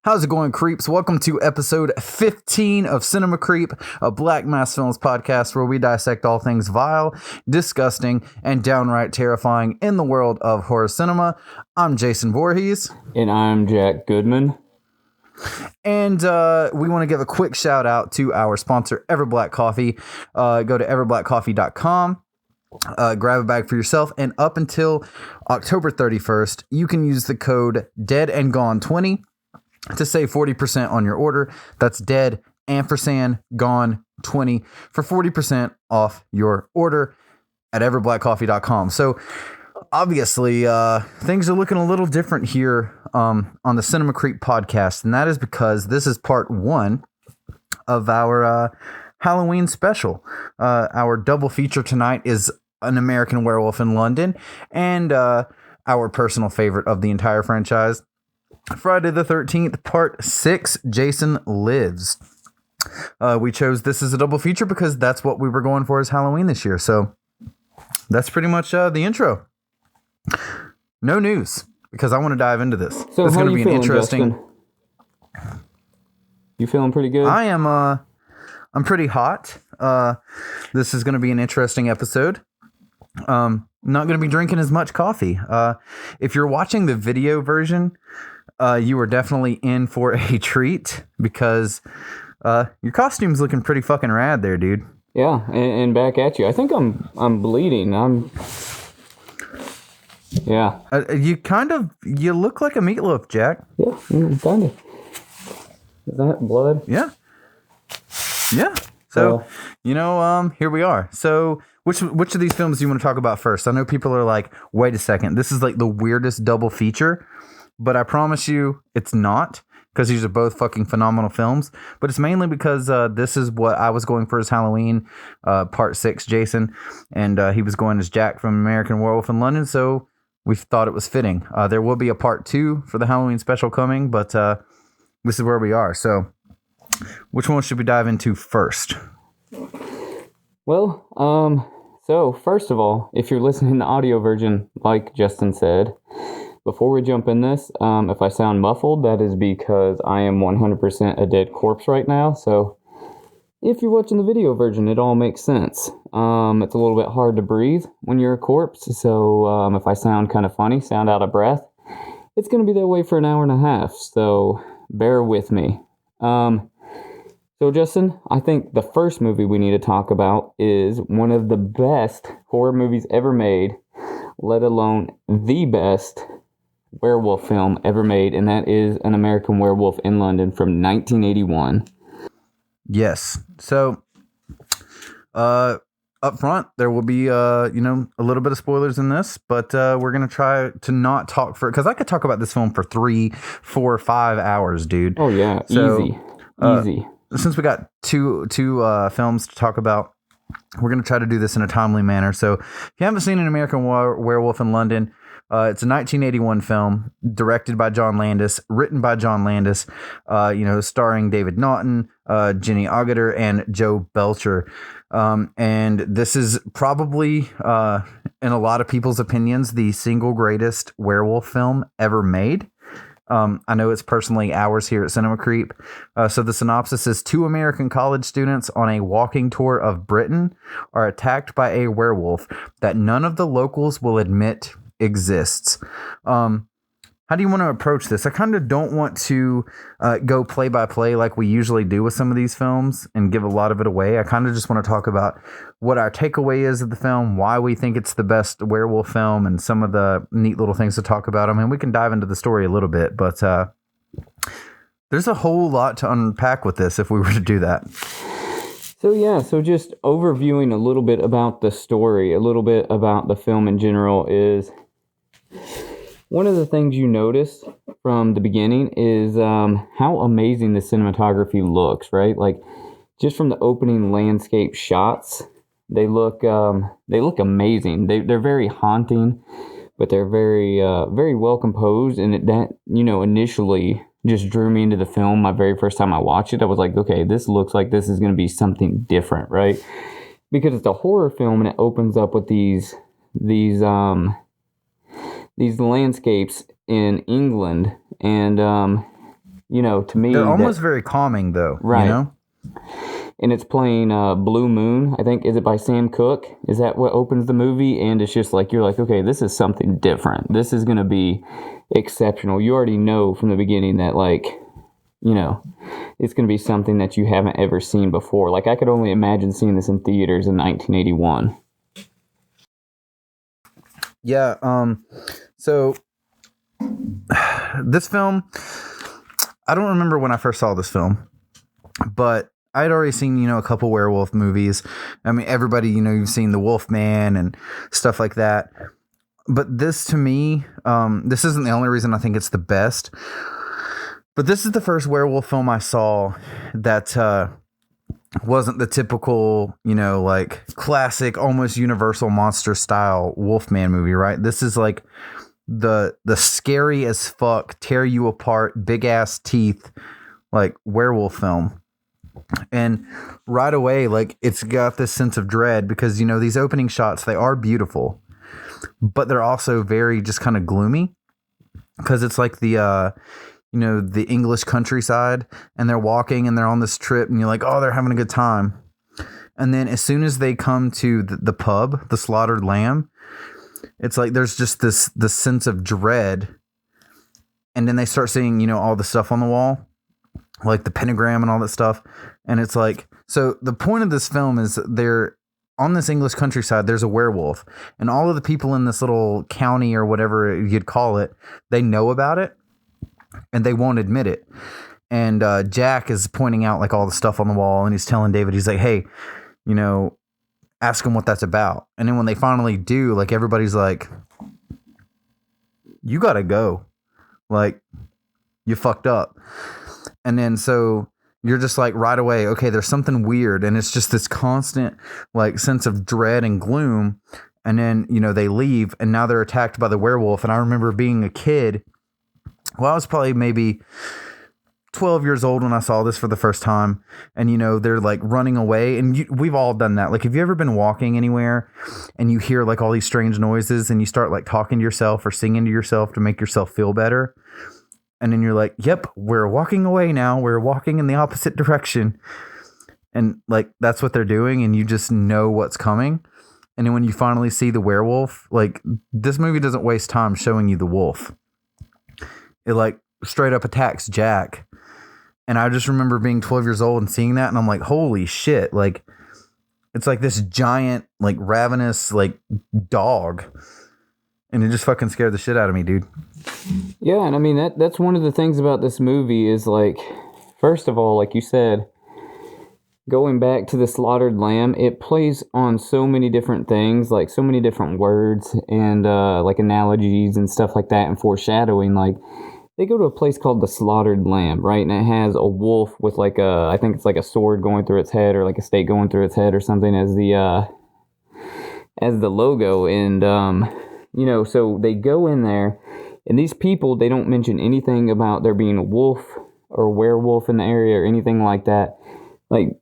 How's it going, creeps? Welcome to episode 15 of Cinema Creep, a Black Mass Films podcast where we dissect all things vile, disgusting, and downright terrifying in the world of horror cinema. I'm Jason Voorhees. And I'm Jack Goodman. And we want to give a quick shout out to our sponsor, Everblack Coffee. Go to everblackcoffee.com. Grab a bag for yourself, and up until October 31st, you can use the code DEADANDGONE20 to save 40% on your order. That's dead ampersand gone 20 for 40% off your order at everblackcoffee.com. So obviously things are looking a little different here on the Cinema Creep podcast, and that is because this is part one of our Halloween special. Our double feature tonight is An American Werewolf in London and our personal favorite of the entire franchise, Friday the 13th, Part 6, Jason Lives. We chose this as a double feature because that's what we were going for as Halloween this year. So that's pretty much the intro. No news, because I want to dive into this. So it's how going to be you an feeling, interesting. Justin? You feeling pretty good? I am. I'm pretty hot. This is going to be an interesting episode. Not going to be drinking as much coffee. If you're watching the video version, you are definitely in for a treat because your costume's looking pretty fucking rad there, dude. Yeah, and back at you. I think I'm bleeding. Yeah. You look like a meatloaf, Jack. Yeah, kind of. Is that blood? Yeah. Yeah. So, here we are. So, which of these films do you want to talk about first? I know people are like, wait a second, this is like the weirdest double feature, but I promise you it's not, because these are both fucking phenomenal films. But it's mainly because this is what I was going for as Halloween, Part 6, Jason, and he was going as Jack from American Werewolf in London, so we thought it was fitting. There will be a Part 2 for the Halloween special coming, but this is where we are. So, which one should we dive into first? Well, so first of all, if you're listening to the audio version, like Justin said, before we jump in this, if I sound muffled, that is because I am 100% a dead corpse right now. So if you're watching the video version, it all makes sense. It's a little bit hard to breathe when you're a corpse. So if I sound kind of funny, sound out of breath, it's going to be that way for an hour and a half. So bear with me. So, Justin, I think the first movie we need to talk about is one of the best horror movies ever made, let alone the best werewolf film ever made, and that is An American Werewolf in London from 1981. Yes. So, up front, there will be, a little bit of spoilers in this, but we're going to try to not talk because I could talk about this film for 3, 4, 5 hours, dude. Oh, yeah. So, Easy. Since we got two films to talk about, we're going to try to do this in a timely manner. So if you haven't seen An American Werewolf in London, it's a 1981 film directed by John Landis, written by John Landis, starring David Naughton, Jenny Agutter, and Joe Belcher. And this is probably, in a lot of people's opinions, the single greatest werewolf film ever made. I know it's personally ours here at Cinema Creep. So the synopsis is: 2 American college students on a walking tour of Britain are attacked by a werewolf that none of the locals will admit exists. How do you want to approach this? I kind of don't want to go play by play like we usually do with some of these films and give a lot of it away. I kind of just want to talk about what our takeaway is of the film, why we think it's the best werewolf film, and some of the neat little things to talk about. I mean, we can dive into the story a little bit, but there's a whole lot to unpack with this if we were to do that. So just overviewing a little bit about the story, a little bit about the film in general is... One of the things you notice from the beginning is how amazing the cinematography looks, right? Like, just from the opening landscape shots, they look amazing. They're very haunting, but they're very very well composed, and initially just drew me into the film. My very first time I watched it, I was like, okay, this looks like this is going to be something different, right? Because it's a horror film, and it opens up with these landscapes in England, and to me, they're almost very calming, though. Right. And it's playing Blue Moon, I think. Is it by Sam Cooke? Is that what opens the movie? And it's just like, you're like, okay, this is something different. This is going to be exceptional. You already know from the beginning that, like, it's going to be something that you haven't ever seen before. Like, I could only imagine seeing this in theaters in 1981. Yeah, so this film, I don't remember when I first saw this film, but I'd already seen, a couple werewolf movies. I mean, everybody, you've seen The Wolfman and stuff like that. But this, to me, this isn't the only reason I think it's the best. But this is the first werewolf film I saw that wasn't the typical, like classic, almost Universal monster style Wolfman movie, right? This is like the scary as fuck, tear you apart, big ass teeth, like werewolf film. And right away, like, it's got this sense of dread because, these opening shots, they are beautiful, but they're also very just kind of gloomy because it's like the English countryside, and they're walking and they're on this trip, and you're like, oh, they're having a good time. And then as soon as they come to the pub, the Slaughtered Lamb, it's like there's just this sense of dread. And then they start seeing, all the stuff on the wall, like the pentagram and all that stuff. And it's like, so the point of this film is they're on this English countryside, there's a werewolf, and all of the people in this little county or whatever you'd call it, they know about it and they won't admit it. And Jack is pointing out like all the stuff on the wall, and he's telling David, he's like, hey, ask him what that's about. And then when they finally do, like, everybody's like, you gotta go. Like, you fucked up. And then so you're just like right away, okay, there's something weird. And it's just this constant like sense of dread and gloom. And then, they leave, and now they're attacked by the werewolf. And I remember being a kid. Well, I was probably maybe 12 years old when I saw this for the first time. And, they're like running away. And we've all done that. Like, have you ever been walking anywhere and you hear like all these strange noises and you start like talking to yourself or singing to yourself to make yourself feel better? And then you're like, yep, we're walking away now. We're walking in the opposite direction. And like, that's what they're doing. And you just know what's coming. And then when you finally see the werewolf, like, this movie doesn't waste time showing you the wolf. It like straight up attacks Jack. And I just remember being 12 years old and seeing that. And I'm like, holy shit. Like, it's like this giant, like ravenous, like dog. And it just fucking scared the shit out of me, dude. Yeah, and I mean, that's one of the things about this movie is, like, first of all, like you said, going back to the Slaughtered Lamb, it plays on so many different things, like so many different words and like analogies and stuff like that and foreshadowing. Like, they go to a place called the Slaughtered Lamb, right? And it has a wolf with like I think it's like a sword going through its head or like a stake going through its head or something as the logo. And so they go in there, and these people, they don't mention anything about there being a wolf or a werewolf in the area or anything like that. Like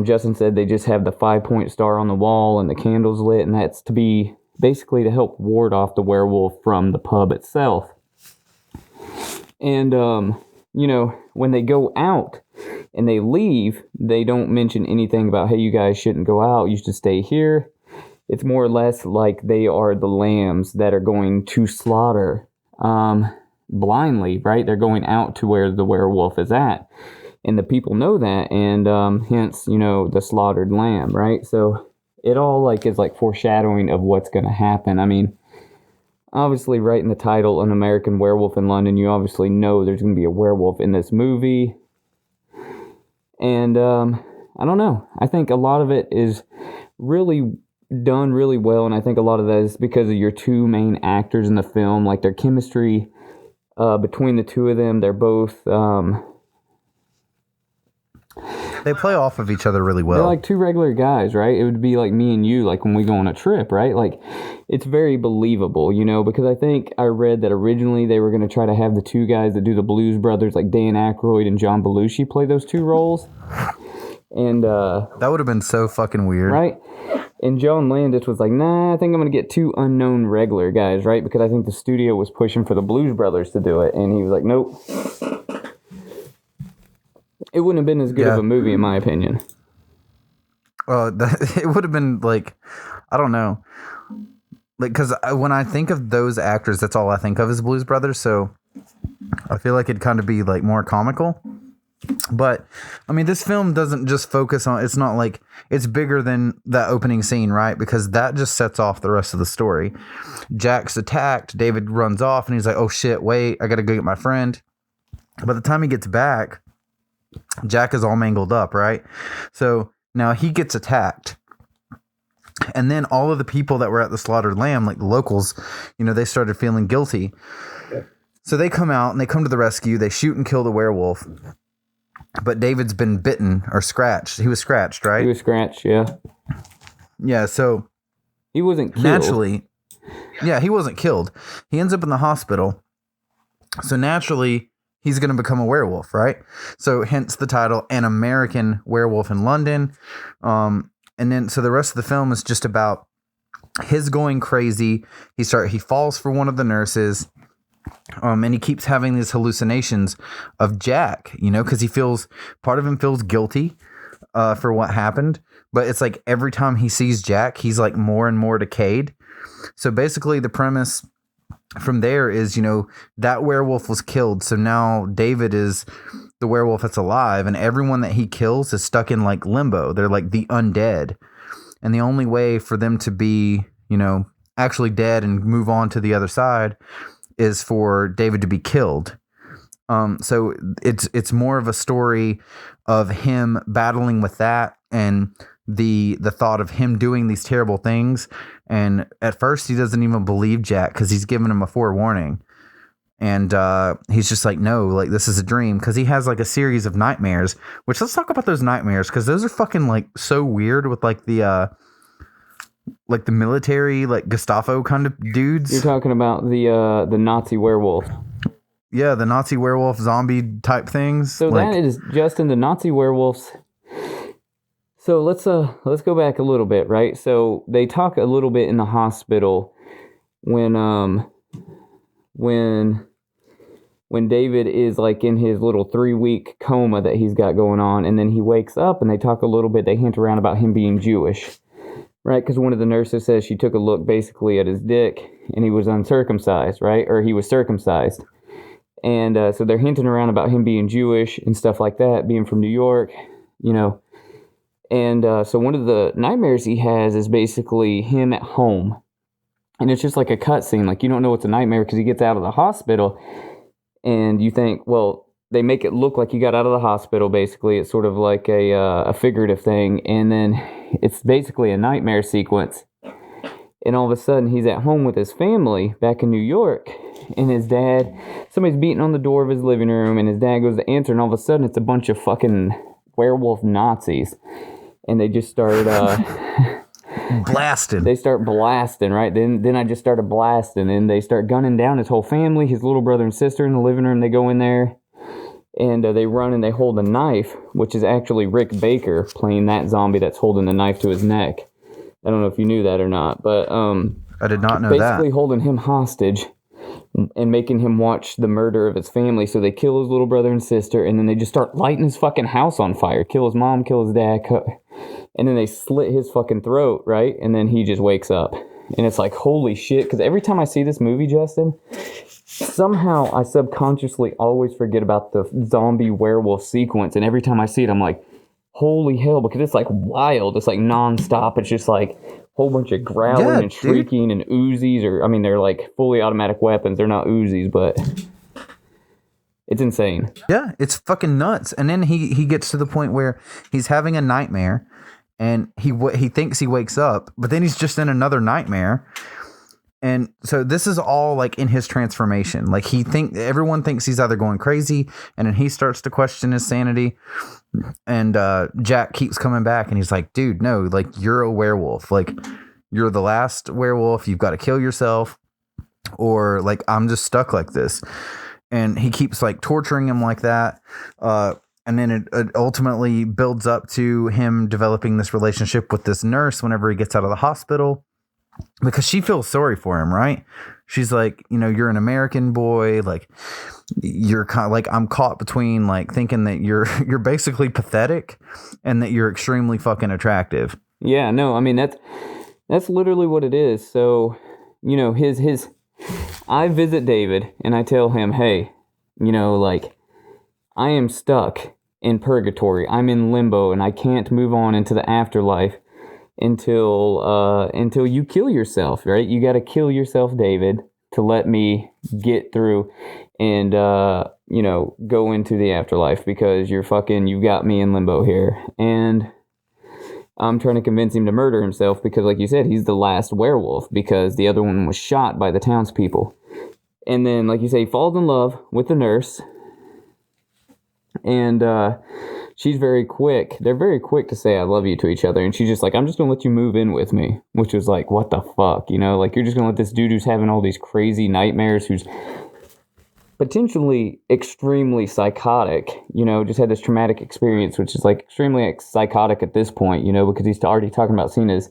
Justin said, they just have the 5-point star on the wall and the candles lit, and that's to be basically to help ward off the werewolf from the pub itself. And, when they go out and they leave, they don't mention anything about, hey, you guys shouldn't go out, you should stay here. It's more or less like they are the lambs that are going to slaughter blindly, right? They're going out to where the werewolf is at. And the people know that, and hence, the slaughtered lamb, right? So it all like is like foreshadowing of what's going to happen. I mean, obviously, right in the title, An American Werewolf in London, you obviously know there's going to be a werewolf in this movie. And I don't know. I think a lot of it is really done really well, and I think a lot of that is because of your two main actors in the film, like their chemistry between the two of them. They're both they play off of each other really well. They're like two regular guys, right? It would be like me and you, like when we go on a trip, right? Like, it's very believable, because I think I read that originally they were going to try to have the two guys that do the Blues Brothers, like Dan Aykroyd and John Belushi, play those two roles. And that would have been so fucking weird, right? And John Landis was like, nah, I think I'm going to get two unknown regular guys, right? Because I think the studio was pushing for the Blues Brothers to do it. And he was like, nope. It wouldn't have been as good of a movie, in my opinion. It would have been like, I don't know. Like, because when I think of those actors, that's all I think of is Blues Brothers. So I feel like it'd kind of be like more comical. But I mean, this film doesn't just focus on, it's not like it's bigger than that opening scene, right? Because that just sets off the rest of the story. Jack's attacked. David runs off and he's like, oh shit, wait, I got to go get my friend. By the time he gets back, Jack is all mangled up, right? So now he gets attacked. And then all of the people that were at the slaughtered lamb, like the locals, you know, they started feeling guilty. Okay. So they come out and they come to the rescue. They shoot and kill the werewolf. But David's been bitten or scratched. He was scratched, right? He was scratched, yeah. Yeah, so he wasn't killed. Naturally, yeah, he wasn't killed. He ends up in the hospital. So naturally, he's going to become a werewolf, right? So hence the title, An American Werewolf in London. And then, so the rest of the film is just about his going crazy. He falls for one of the nurses. And he keeps having these hallucinations of Jack, you know, because part of him feels guilty for what happened. But it's like every time he sees Jack, he's like more and more decayed. So basically the premise from there is, you know, that werewolf was killed. So now David is the werewolf that's alive, and everyone that he kills is stuck in like limbo. They're like the undead. And the only way for them to be, you know, actually dead and move on to the other side is for David to be killed. So it's more of a story of him battling with that and the thought of him doing these terrible things. And at first he doesn't even believe Jack because he's given him a forewarning. And he's just like, no, like this is a dream, because he has like a series of nightmares, which let's talk about those nightmares, because those are fucking like so weird with like the military, like Gestapo kind of dudes. You're talking about the Nazi werewolf. Yeah, the Nazi werewolf zombie type things. So that is Justin, the Nazi werewolves. So let's go back a little bit, right? So they talk a little bit in the hospital when David is like in his little 3-week coma that he's got going on, and then he wakes up and they talk a little bit, they hint around about him being Jewish. Right, because one of the nurses says she took a look basically at his dick and he was uncircumcised, right? Or he was circumcised. And so they're hinting around about him being Jewish and stuff like that, being from New York, you know. And so one of the nightmares he has is basically him at home. And it's just like a cutscene. Like, you don't know it's a nightmare because he gets out of the hospital and you think, well, they make it look like he got out of the hospital, basically. It's sort of like a figurative thing. And then it's basically a nightmare sequence. And all of a sudden, he's at home with his family back in New York. And his dad, somebody's beating on the door of his living room. And his dad goes to answer. And all of a sudden, it's a bunch of fucking werewolf Nazis. And they just start... blasting. They start blasting, right? Then I just started blasting. And they start gunning down his whole family, his little brother and sister in the living room. They go in there. And they run and they hold a knife, which is actually Rick Baker playing that zombie that's holding the knife to his neck. I don't know if you knew that or not, but I did not know basically that. Basically holding him hostage and making him watch the murder of his family. So they kill his little brother and sister, and then they just start lighting his fucking house on fire. Kill his mom, kill his dad, and then they slit his fucking throat, right? And then he just wakes up. And it's like, holy shit, because every time I see this movie, Justin, somehow I subconsciously always forget about the zombie werewolf sequence. And every time I see it, I'm like, holy hell, because it's like wild. It's like nonstop. It's just like a whole bunch of growling and shrieking and Uzis. Or, I mean, they're like fully automatic weapons. They're not Uzis, but it's insane. Yeah, it's fucking nuts. And then he gets to the point where he's having a nightmare. And he thinks he wakes up, but then he's just in another nightmare. And so this is all like in his transformation. Like everyone thinks he's either going crazy, and then he starts to question his sanity. And Jack keeps coming back, and he's like, dude, no, like you're a werewolf. Like you're the last werewolf. You've got to kill yourself, or like I'm just stuck like this. And he keeps like torturing him like that. And then it ultimately builds up to him developing this relationship with this nurse whenever he gets out of the hospital, because she feels sorry for him, right? she's like, you know, you're an American boy, like you're kind of like, I'm caught between like thinking that you're basically pathetic and that you're extremely fucking attractive. Yeah, no, I mean that's literally what it is. So, you know, his I visit David and I tell him, "Hey, you know, like I am stuck in purgatory. I'm in limbo and I can't move on into the afterlife until you kill yourself, right? You got to kill yourself, David, to let me get through and you know, go into the afterlife because you've got me in limbo here." And I'm trying to convince him to murder himself because, like you said, he's the last werewolf because the other one was shot by the townspeople. And then, like you say, he falls in love with the nurse. And she's very quick. They're very quick to say I love you to each other. And she's just like, I'm just going to let you move in with me. Which was like, what the fuck? You know, like you're just going to let this dude who's having all these crazy nightmares, who's potentially extremely psychotic, you know, just had this traumatic experience, which is like extremely psychotic at this point, you know, because he's already talking about seeing his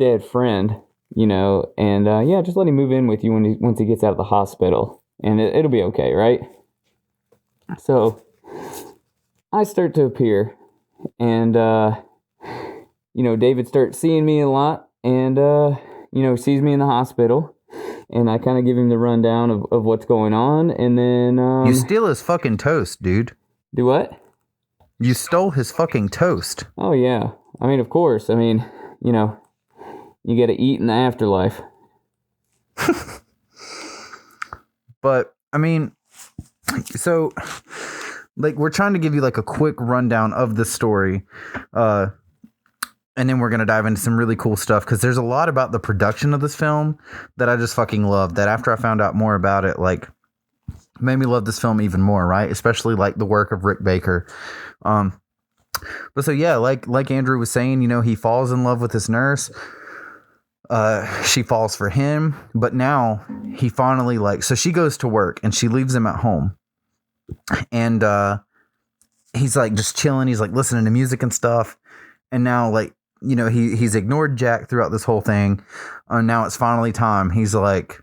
dead friend, you know, and yeah, just let him move in with you once he gets out of the hospital, and it'll be okay, right? So I start to appear, and you know, David starts seeing me a lot, and you know, sees me in the hospital. And I kind of give him the rundown of what's going on, and then... you steal his fucking toast, dude. Do what? You stole his fucking toast. Oh, yeah. I mean, of course. I mean, you know, you got to eat in the afterlife. But, I mean, so, like, we're trying to give you, like, a quick rundown of the story, and then we're going to dive into some really cool stuff because there's a lot about the production of this film that I just fucking love, that after I found out more about it, like, made me love this film even more, right? Especially, like, the work of Rick Baker. But so, yeah, like Andrew was saying, you know, he falls in love with this nurse. She falls for him. But now he finally, like, so she goes to work and she leaves him at home. And he's, like, just chilling. He's, like, listening to music and stuff. And now, like, you know, he's ignored Jack throughout this whole thing. Now it's finally time. He's like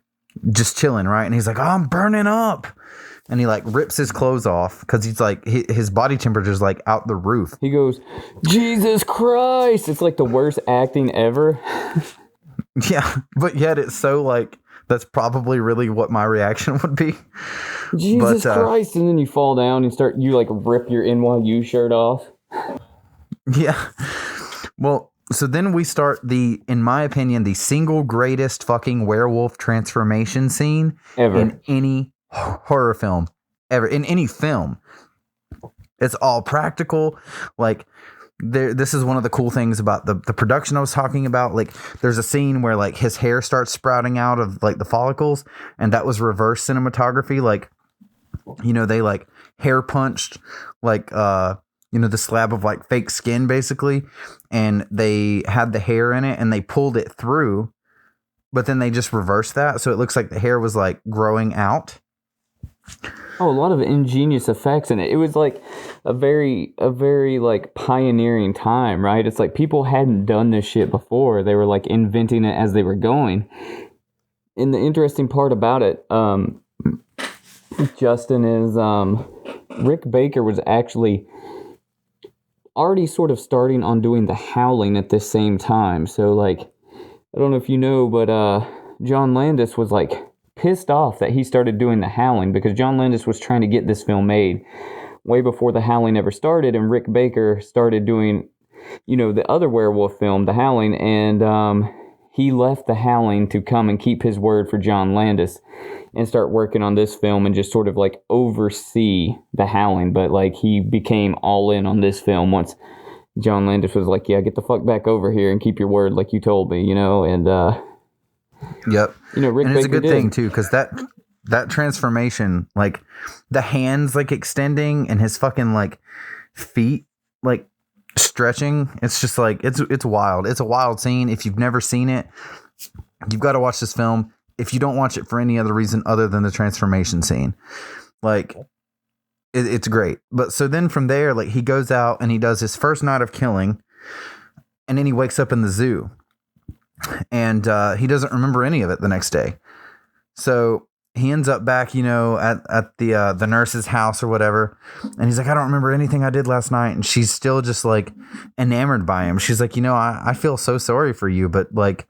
just chilling, right? And he's like, oh, I'm burning up. And he like rips his clothes off because he's like, his body temperature is like out the roof. He goes, Jesus Christ. It's like the worst acting ever. Yeah. But yet it's so like, that's probably really what my reaction would be. Jesus Christ. And then you fall down and you like rip your NYU shirt off. Yeah. Well, so then we start in my opinion, the single greatest fucking werewolf transformation scene ever in any horror film ever, in any film. It's all practical. Like this is one of the cool things about the production I was talking about. Like there's a scene where like his hair starts sprouting out of like the follicles, and that was reverse cinematography. Like, you know, they like hair punched like you know, the slab of like fake skin basically, and they had the hair in it and they pulled it through, but then they just reversed that. So it looks like the hair was like growing out. Oh, a lot of ingenious effects in it. It was like a very like pioneering time, right? It's like people hadn't done this shit before. They were like inventing it as they were going. And the interesting part about it, Justin, is Rick Baker was actually already sort of starting on doing The Howling at this same time. So, like, I don't know if you know, but John Landis was, like, pissed off that he started doing The Howling because John Landis was trying to get this film made way before The Howling ever started, and Rick Baker started doing, you know, the other werewolf film, The Howling, and he left The Howling to come and keep his word for John Landis and start working on this film and just sort of like oversee The Howling. But like he became all in on this film once John Landis was like, yeah, get the fuck back over here and keep your word like you told me, you know. And yep. You know, Rick and it's Baker a good thing too, because that transformation, like the hands like extending and his fucking like feet like stretching, it's just like it's wild. It's a wild scene. If you've never seen it, you've got to watch this film. If you don't watch it for any other reason other than the transformation scene, like it's great. But so then from there, like he goes out and he does his first night of killing, and then he wakes up in the zoo, and he doesn't remember any of it the next day. So he ends up back, at the nurse's house or whatever. And he's like, I don't remember anything I did last night. And she's still just like enamored by him. She's like, I feel so sorry for you, but like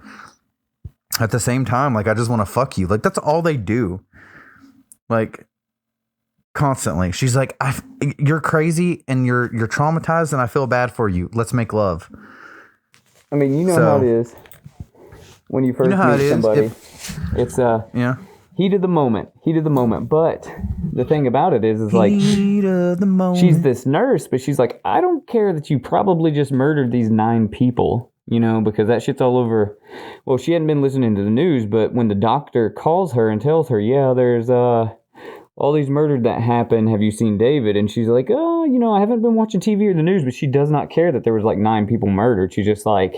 at the same time, like, I just want to fuck you. Like, that's all they do. Like, constantly. She's like, you're crazy and you're traumatized and I feel bad for you. Let's make love. I mean, you know how it is when you first meet somebody. It's heat of the moment. But the thing about it is like, heat of the moment. She's this nurse, but she's like, I don't care that you probably just murdered these 9 people, because that shit's all over. Well, she hadn't been listening to the news, but when the doctor calls her and tells her, yeah, there's all these murders that happened. Have you seen David? And she's like, oh, I haven't been watching TV or the news, but she does not care that there was like 9 people murdered. She's just like,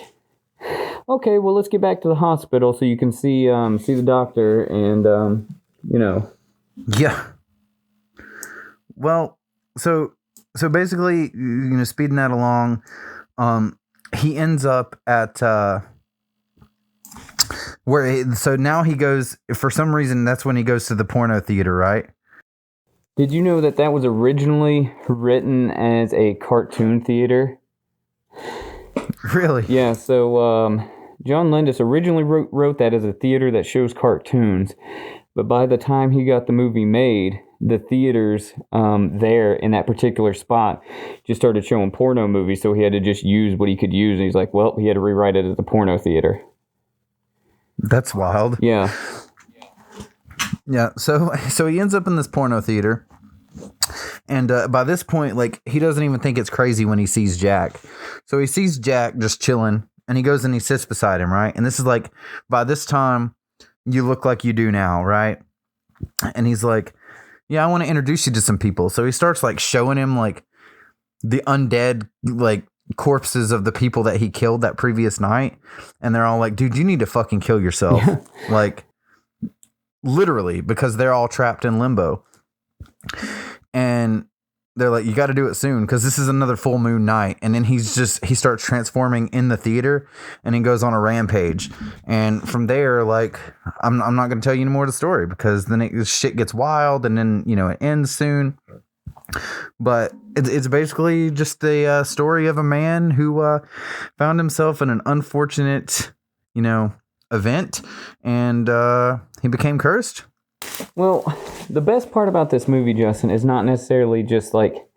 okay, well, let's get back to the hospital so you can see the doctor and, Yeah. Well, so basically, speeding that along, he ends up at so now he goes, for some reason, that's when he goes to the porno theater, right? Did you know that was originally written as a cartoon theater? Really? Yeah, so John Landis originally wrote that as a theater that shows cartoons, but by the time he got the movie made, the theaters there in that particular spot just started showing porno movies, so he had to just use what he could use, and he's like, well, he had to rewrite it as a porno theater. That's wild. Yeah. Yeah, so he ends up in this porno theater, and by this point, like, he doesn't even think it's crazy when he sees Jack. So he sees Jack just chilling, and he goes and he sits beside him, right? And this is like, by this time, you look like you do now, right? And he's like, yeah, I want to introduce you to some people. So he starts like showing him like the undead like corpses of the people that he killed that previous night, and they're all like, dude, you need to fucking kill yourself. Like, literally, because they're all trapped in limbo. And they're like, you got to do it soon because this is another full moon night. And then he starts transforming in the theater, and he goes on a rampage. And from there, like, I'm not going to tell you any more of the story because then shit gets wild, and then, it ends soon. But it's basically just a story of a man who found himself in an unfortunate, event, and he became cursed. Well, the best part about this movie, Justin, is not necessarily just like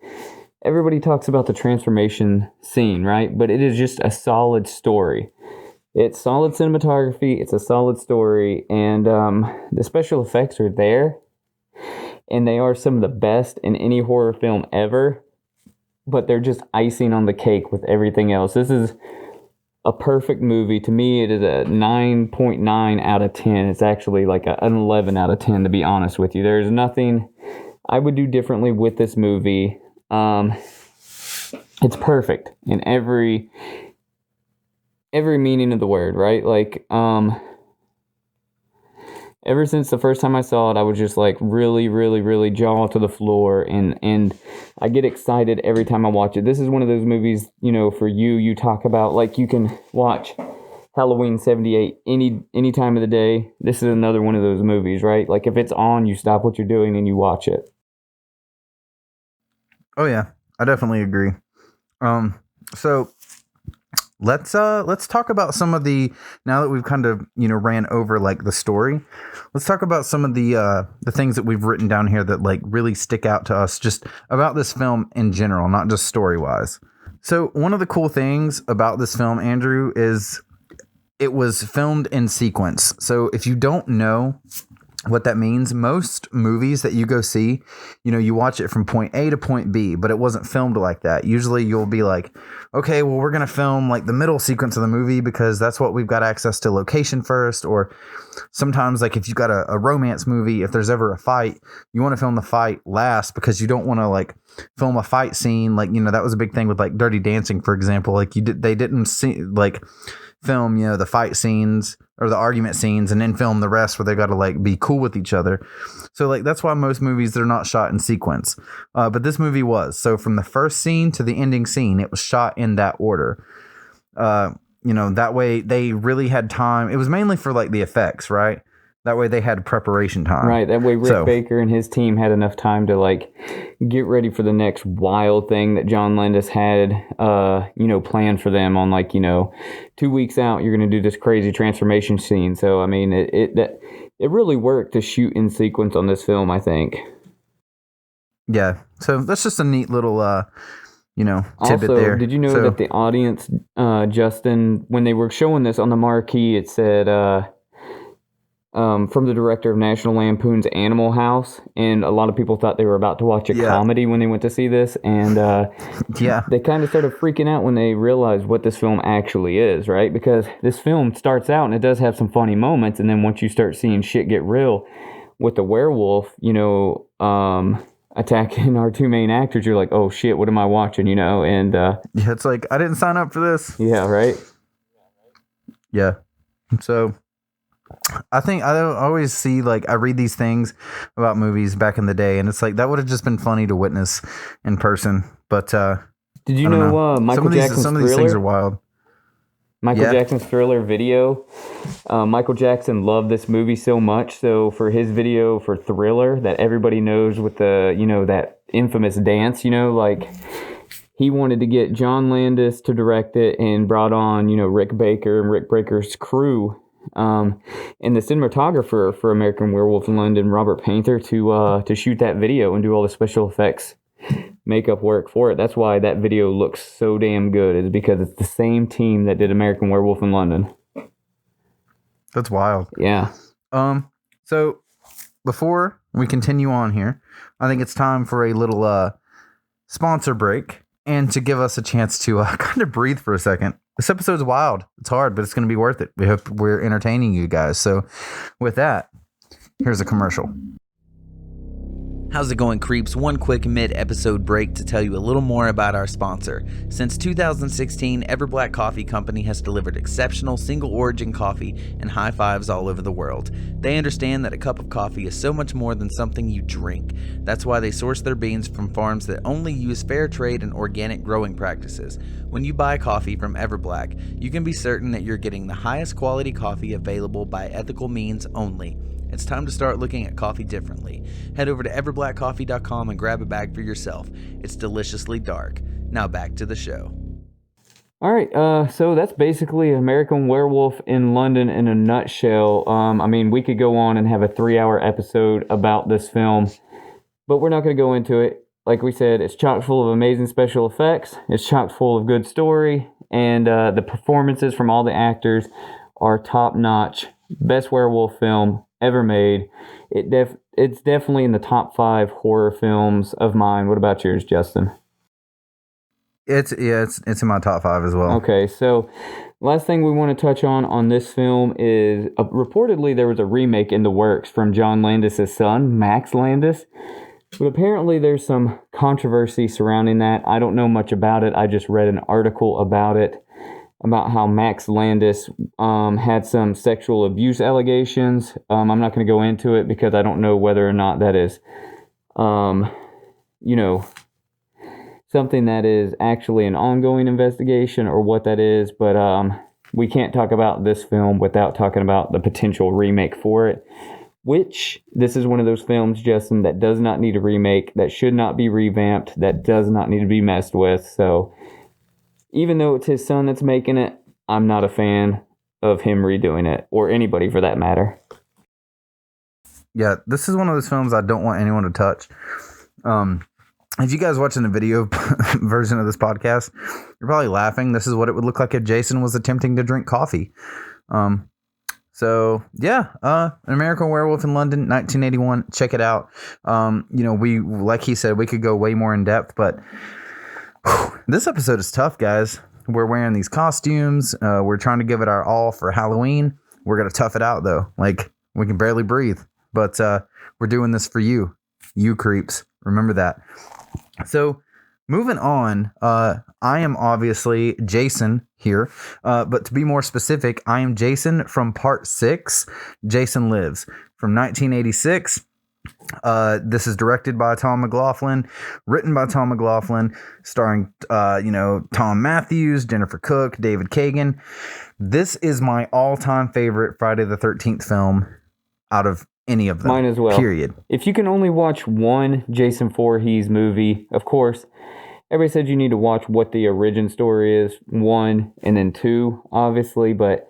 everybody talks about the transformation scene, right? But it is just a solid story. It's solid cinematography. It's a solid story, and the special effects are there, and they are some of the best in any horror film ever. But they're just icing on the cake with everything else. This is a perfect movie. To me, it is a 9.9 out of 10. It's actually like an 11 out of 10, to be honest with you. There's nothing I would do differently with this movie. It's perfect in every meaning of the word, right? Like, ever since the first time I saw it, I was just like really, really, really jaw to the floor, and I get excited every time I watch it. This is one of those movies, for you talk about, like, you can watch Halloween 78 any time of the day. This is another one of those movies, right? Like, if it's on, you stop what you're doing and you watch it. Oh yeah, I definitely agree. So let's talk about some of the, now that we've kind of, ran over like the story, let's talk about some of the things that we've written down here that like really stick out to us just about this film in general, not just story wise. So one of the cool things about this film, Andrew, is it was filmed in sequence. So if you don't know what that means, most movies that you go see, you watch it from point A to point B, but it wasn't filmed like that. Usually you'll be like, okay, well, we're going to film like the middle sequence of the movie because that's what we've got access to location first. Or sometimes, like, if you've got a romance movie, if there's ever a fight, you want to film the fight last because you don't want to like film a fight scene. Like, that was a big thing with like Dirty Dancing, for example. Like, they didn't see like film, the fight scenes or the argument scenes and then film the rest where they got to like be cool with each other. So like, that's why most movies, they're not shot in sequence. But this movie was. So from the first scene to the ending scene, it was shot in that order. That way they really had time. It was mainly for like the effects, right? That way they had preparation time. Right. That way Rick Baker and his team had enough time to like get ready for the next wild thing that John Landis had, planned for them on 2 weeks out, you're going to do this crazy transformation scene. So, I mean, it really worked to shoot in sequence on this film, I think. Yeah. So that's just a neat little, tidbit also, there. Did you know that the audience, Justin, when they were showing this on the marquee, it said, from the director of National Lampoon's Animal House, and a lot of people thought they were about to watch a comedy when they went to see this, and they kind of started freaking out when they realized what this film actually is, right? Because this film starts out and it does have some funny moments, and then once you start seeing shit get real with the werewolf, attacking our two main actors, you're like, oh shit, what am I watching, and it's like, I didn't sign up for this. Yeah, right? Yeah. So I think I always see, I read these things about movies back in the day, and it's like, that would have just been funny to witness in person. But did you know Michael Jackson's some of these things are wild. Michael Jackson's Thriller video. Michael Jackson loved this movie so much, so for his video for Thriller that everybody knows with the, that infamous dance, he wanted to get John Landis to direct it and brought on, Rick Baker and Rick Baker's crew. And the cinematographer for American Werewolf in London, Robert Painter, to shoot that video and do all the special effects makeup work for it. That's why that video looks so damn good, is because it's the same team that did American Werewolf in London. That's wild. Yeah. So before we continue on here, I think it's time for a little sponsor break and to give us a chance to kind of breathe for a second. This episode's wild. It's hard, but it's going to be worth it. We hope we're entertaining you guys. So with that, here's a commercial. How's it going, creeps? One quick mid-episode break to tell you a little more about our sponsor. Since 2016, Everblack Coffee Company has delivered exceptional single-origin coffee and high fives all over the world. They understand that a cup of coffee is so much more than something you drink. That's why they source their beans from farms that only use fair trade and organic growing practices. When you buy coffee from Everblack, you can be certain that you're getting the highest quality coffee available by ethical means only. It's time to start looking at coffee differently. Head over to everblackcoffee.com and grab a bag for yourself. It's deliciously dark. Now back to the show. All right, so that's basically American Werewolf in London in a nutshell. We could go on and have a 3-hour episode about this film, but we're not going to go into it. Like we said, it's chock full of amazing special effects. It's chock full of good story, and the performances from all the actors are top-notch. Best werewolf film ever made. It's definitely in the top 5 horror films of mine. What about yours, Justin? It's in my top 5 as well. Okay, so last thing we want to touch on this film is reportedly there was a remake in the works from John Landis' son, Max Landis. But apparently there's some controversy surrounding that. I don't know much about it. I just read an article about it, about how Max Landis had some sexual abuse allegations. I'm not going to go into it because I don't know whether or not that is, something that is actually an ongoing investigation or what that is. But we can't talk about this film without talking about the potential remake for it, which this is one of those films, Justin, that does not need a remake, that should not be revamped, that does not need to be messed with. So even though it's his son that's making it, I'm not a fan of him redoing it, or anybody for that matter. Yeah, this is one of those films I don't want anyone to touch. If you guys watching the video version of this podcast, you're probably laughing. This is what it would look like if Jason was attempting to drink coffee. An American Werewolf in London, 1981. Check it out. We, like he said, we could go way more in depth, but this episode is tough, guys. We're wearing these costumes. We're trying to give it our all for Halloween. We're going to tough it out, though. We can barely breathe. But we're doing this for you creeps. Remember that. So, moving on, I am obviously Jason here. But to be more specific, I am Jason from Part 6, Jason Lives, from 1986. This is directed by Tom McLaughlin, written by Tom McLaughlin, starring Tom Matthews, Jennifer Cook, David Kagan. This is my all-time favorite Friday the 13th film. out of any of them. Mine as well. Period. If you can only watch one Jason Voorhees movie, of course, everybody said you need to watch what the origin story is, 1, and then 2, obviously, but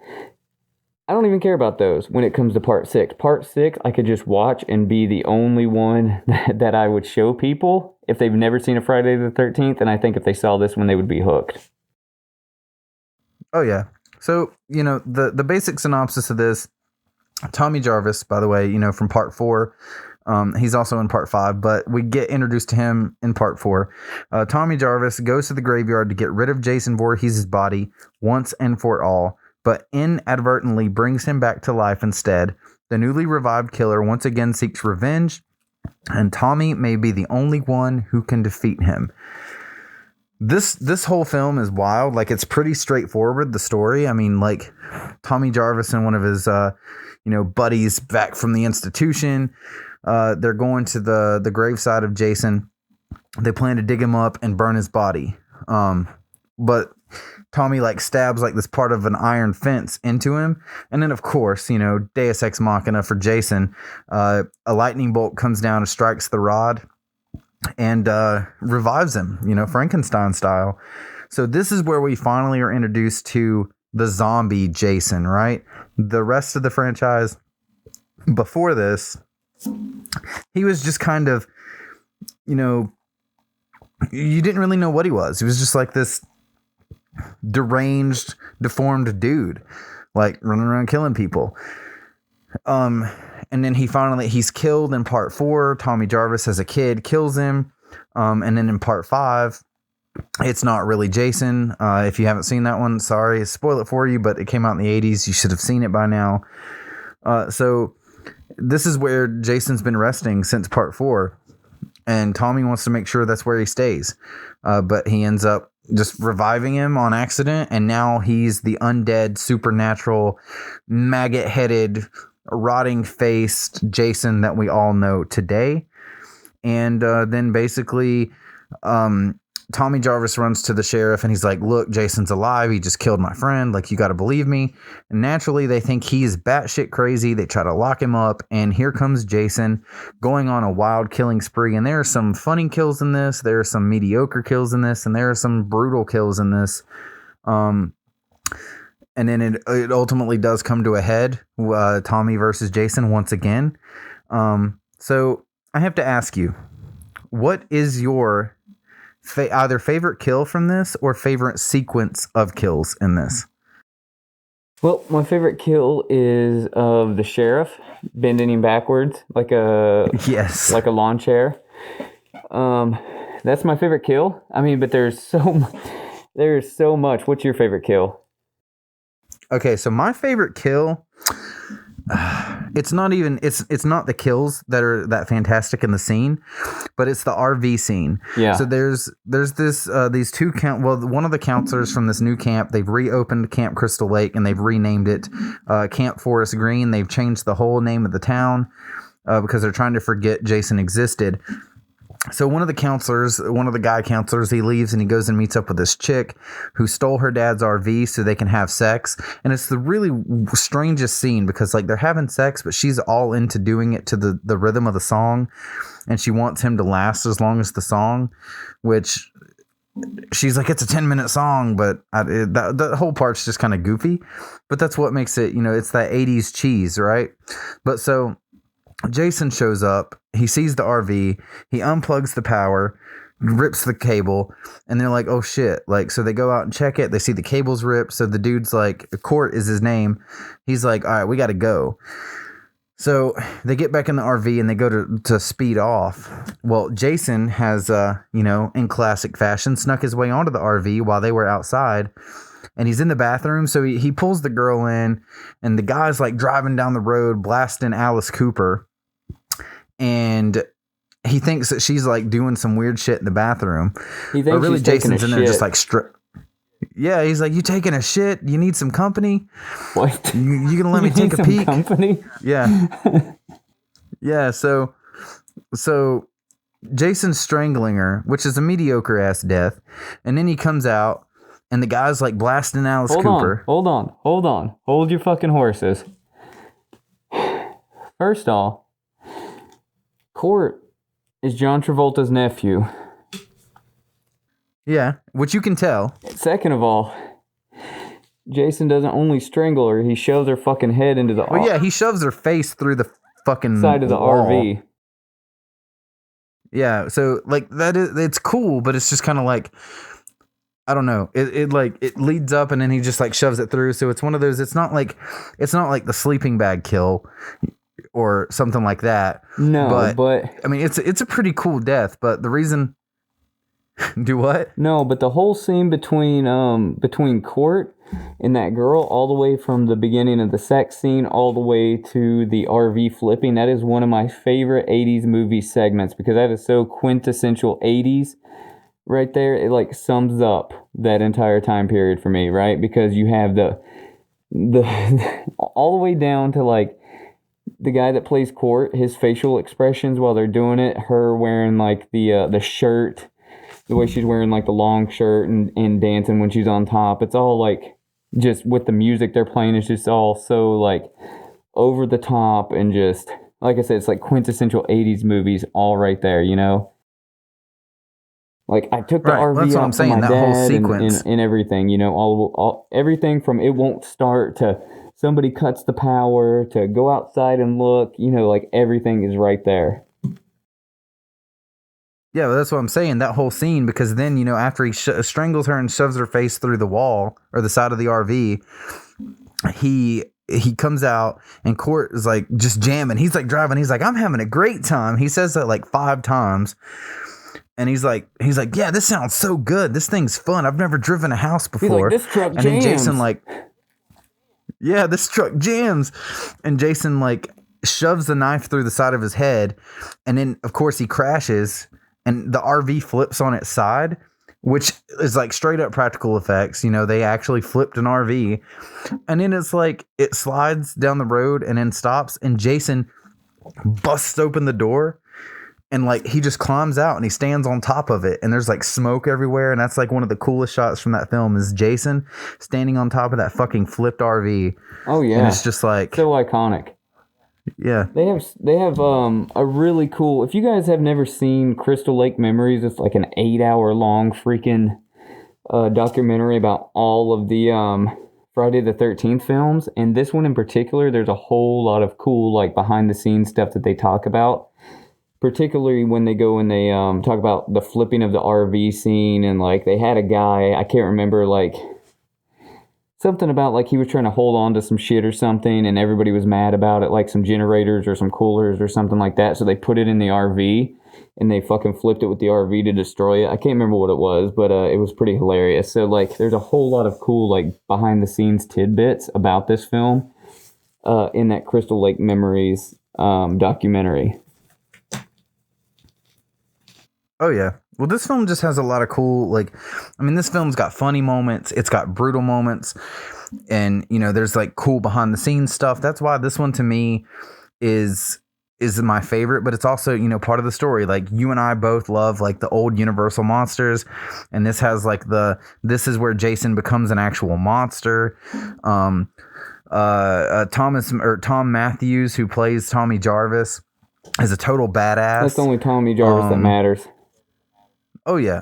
I don't even care about those when it comes to part 6. Part 6, I could just watch and be the only one that I would show people if they've never seen a Friday the 13th, and I think if they saw this one, they would be hooked. Oh, yeah. So, the basic synopsis of this, Tommy Jarvis, by the way, from part 4, he's also in part 5, but we get introduced to him in part 4. Tommy Jarvis goes to the graveyard to get rid of Jason Voorhees' body once and for all, but inadvertently brings him back to life instead. The newly revived killer once again seeks revenge, and Tommy may be the only one who can defeat him. This whole film is wild. Like, it's pretty straightforward, the story. I mean, like, Tommy Jarvis and one of his, buddies back from the institution, they're going to the graveside of Jason. They plan to dig him up and burn his body. But Tommy, like, stabs, like, this part of an iron fence into him. And then, of course, Deus Ex Machina for Jason, a lightning bolt comes down and strikes the rod and revives him, Frankenstein style. So this is where we finally are introduced to the zombie Jason, right? The rest of the franchise before this, he was just kind of, you didn't really know what he was. He was just like this deranged, deformed dude, like running around killing people. And then he's killed in part 4. Tommy Jarvis as a kid kills him. And then in part 5, it's not really Jason. If you haven't seen that one, sorry, spoil it for you, but it came out in the 80s. You should have seen it by now. So this is where Jason's been resting since part 4. And Tommy wants to make sure that's where he stays. But he ends up just reviving him on accident. And now he's the undead, supernatural, maggot-headed, rotting-faced Jason that we all know today. And then basically, Tommy Jarvis runs to the sheriff and he's like, look, Jason's alive. He just killed my friend. Like, you got to believe me. And naturally, they think he's batshit crazy. They try to lock him up. And here comes Jason going on a wild killing spree. And there are some funny kills in this. There are some mediocre kills in this. And there are some brutal kills in this. And then it ultimately does come to a head. Tommy versus Jason once again. So I have to ask you, what is your either favorite kill from this or favorite sequence of kills in this? Well, my favorite kill is of the sheriff bending him backwards like a lawn chair. That's my favorite kill. I mean, but there's so much. What's your favorite kill? Okay, so my favorite kill, it's not the kills that are that fantastic in the scene, but it's the RV scene. Yeah. So there's these two one of the counselors from this new camp, they've reopened Camp Crystal Lake and they've renamed it Camp Forest Green. They've changed the whole name of the town because they're trying to forget Jason existed. So one of the guy counselors, he leaves and he goes and meets up with this chick who stole her dad's RV so they can have sex. And it's the really strangest scene because, like, they're having sex, but she's all into doing it to the rhythm of the song. And she wants him to last as long as the song, which she's like, it's a 10-minute song, but the whole part's just kind of goofy. But that's what makes it, it's that 80s cheese, right? But so Jason shows up, he sees the RV, he unplugs the power, rips the cable, and they're like, oh shit. Like, so they go out and check it, they see the cable's ripped, so the dude's like, Court is his name, he's like, all right, we gotta go. So they get back in the RV and they go to speed off. Well, Jason has, in classic fashion, snuck his way onto the RV while they were outside. And he's in the bathroom, so he pulls the girl in, and the guy's like driving down the road, blasting Alice Cooper. And he thinks that she's like doing some weird shit in the bathroom. He thinks really Jason's in there just like yeah, he's like, you taking a shit? You need some company? What? You gonna let me take a peek? Company? Yeah. Yeah, so Jason's strangling her, which is a mediocre ass death. And then he comes out and the guy's like blasting Alice Cooper. Hold on. Hold your fucking horses. First off, Court is John Travolta's nephew. Yeah, which you can tell. Second of all, Jason doesn't only strangle her, he shoves her fucking head into the Well, yeah, he shoves her face through the fucking side of the wall. RV. Yeah, so like it's cool, but it's just kind of like, I don't know. It leads up and then he just like shoves it through. So it's one of those. It's not like the sleeping bag kill or something like that. No, but I mean it's a pretty cool death. But the reason, do what? No, but the whole scene between Court and that girl, all the way from the beginning of the sex scene all the way to the RV flipping, that is one of my favorite 80s movie segments because that is so quintessential 80s. Right there, it like sums up that entire time period for me, right? Because you have the all the way down to like the guy that plays Court, his facial expressions while they're doing it, her wearing like the shirt, the way she's wearing like the long shirt and dancing when she's on top. It's all like just with the music they're playing, it's just all so like over the top and just like I said, it's like quintessential 80s movies all right there, you know? Like I took the RV that's what out I'm for saying, my that dad whole sequence. and everything, you know, all everything from it won't start to somebody cuts the power to go outside and look, you know, like everything is right there. Yeah, well, that's what I'm saying. That whole scene, because then, you know, after he strangles her and shoves her face through the wall or the side of the RV, he comes out and Court is like just jamming. He's like driving. He's like, I'm having a great time. He says that like 5 times. And he's like, yeah, this sounds so good. This thing's fun. I've never driven a house before. He's like, this truck jams. And then Jason like, yeah, this truck jams. And Jason like shoves the knife through the side of his head. And then, of course, he crashes and the RV flips on its side, which is like straight up practical effects. You know, they actually flipped an RV. And then it's like it slides down the road and then stops. And Jason busts open the door. And like he just climbs out and he stands on top of it and there's like smoke everywhere. And that's like one of the coolest shots from that film is Jason standing on top of that fucking flipped RV. Oh yeah. And it's just like so iconic. Yeah. They have a really cool, if you guys have never seen Crystal Lake Memories, it's like an 8-hour long freaking documentary about all of the Friday the 13th films. And this one in particular, there's a whole lot of cool like behind the scenes stuff that they talk about. Particularly when they go and they talk about the flipping of the RV scene and like they had a guy, I can't remember, like something about like he was trying to hold on to some shit or something and everybody was mad about it, like some generators or some coolers or something like that. So they put it in the RV and they fucking flipped it with the RV to destroy it. I can't remember what it was, but it was pretty hilarious. So like there's a whole lot of cool like behind the scenes tidbits about this film in that Crystal Lake Memories documentary. Oh, yeah. Well, this film just has a lot of cool, like, I mean, this film's got funny moments. It's got brutal moments. And, you know, there's like cool behind the scenes stuff. That's why this one to me is my favorite. But it's also, you know, part of the story. Like, you and I both love like the old Universal monsters. And this has like this is where Jason becomes an actual monster. Tom Matthews, who plays Tommy Jarvis, is a total badass. That's only Tommy Jarvis that matters. Oh yeah.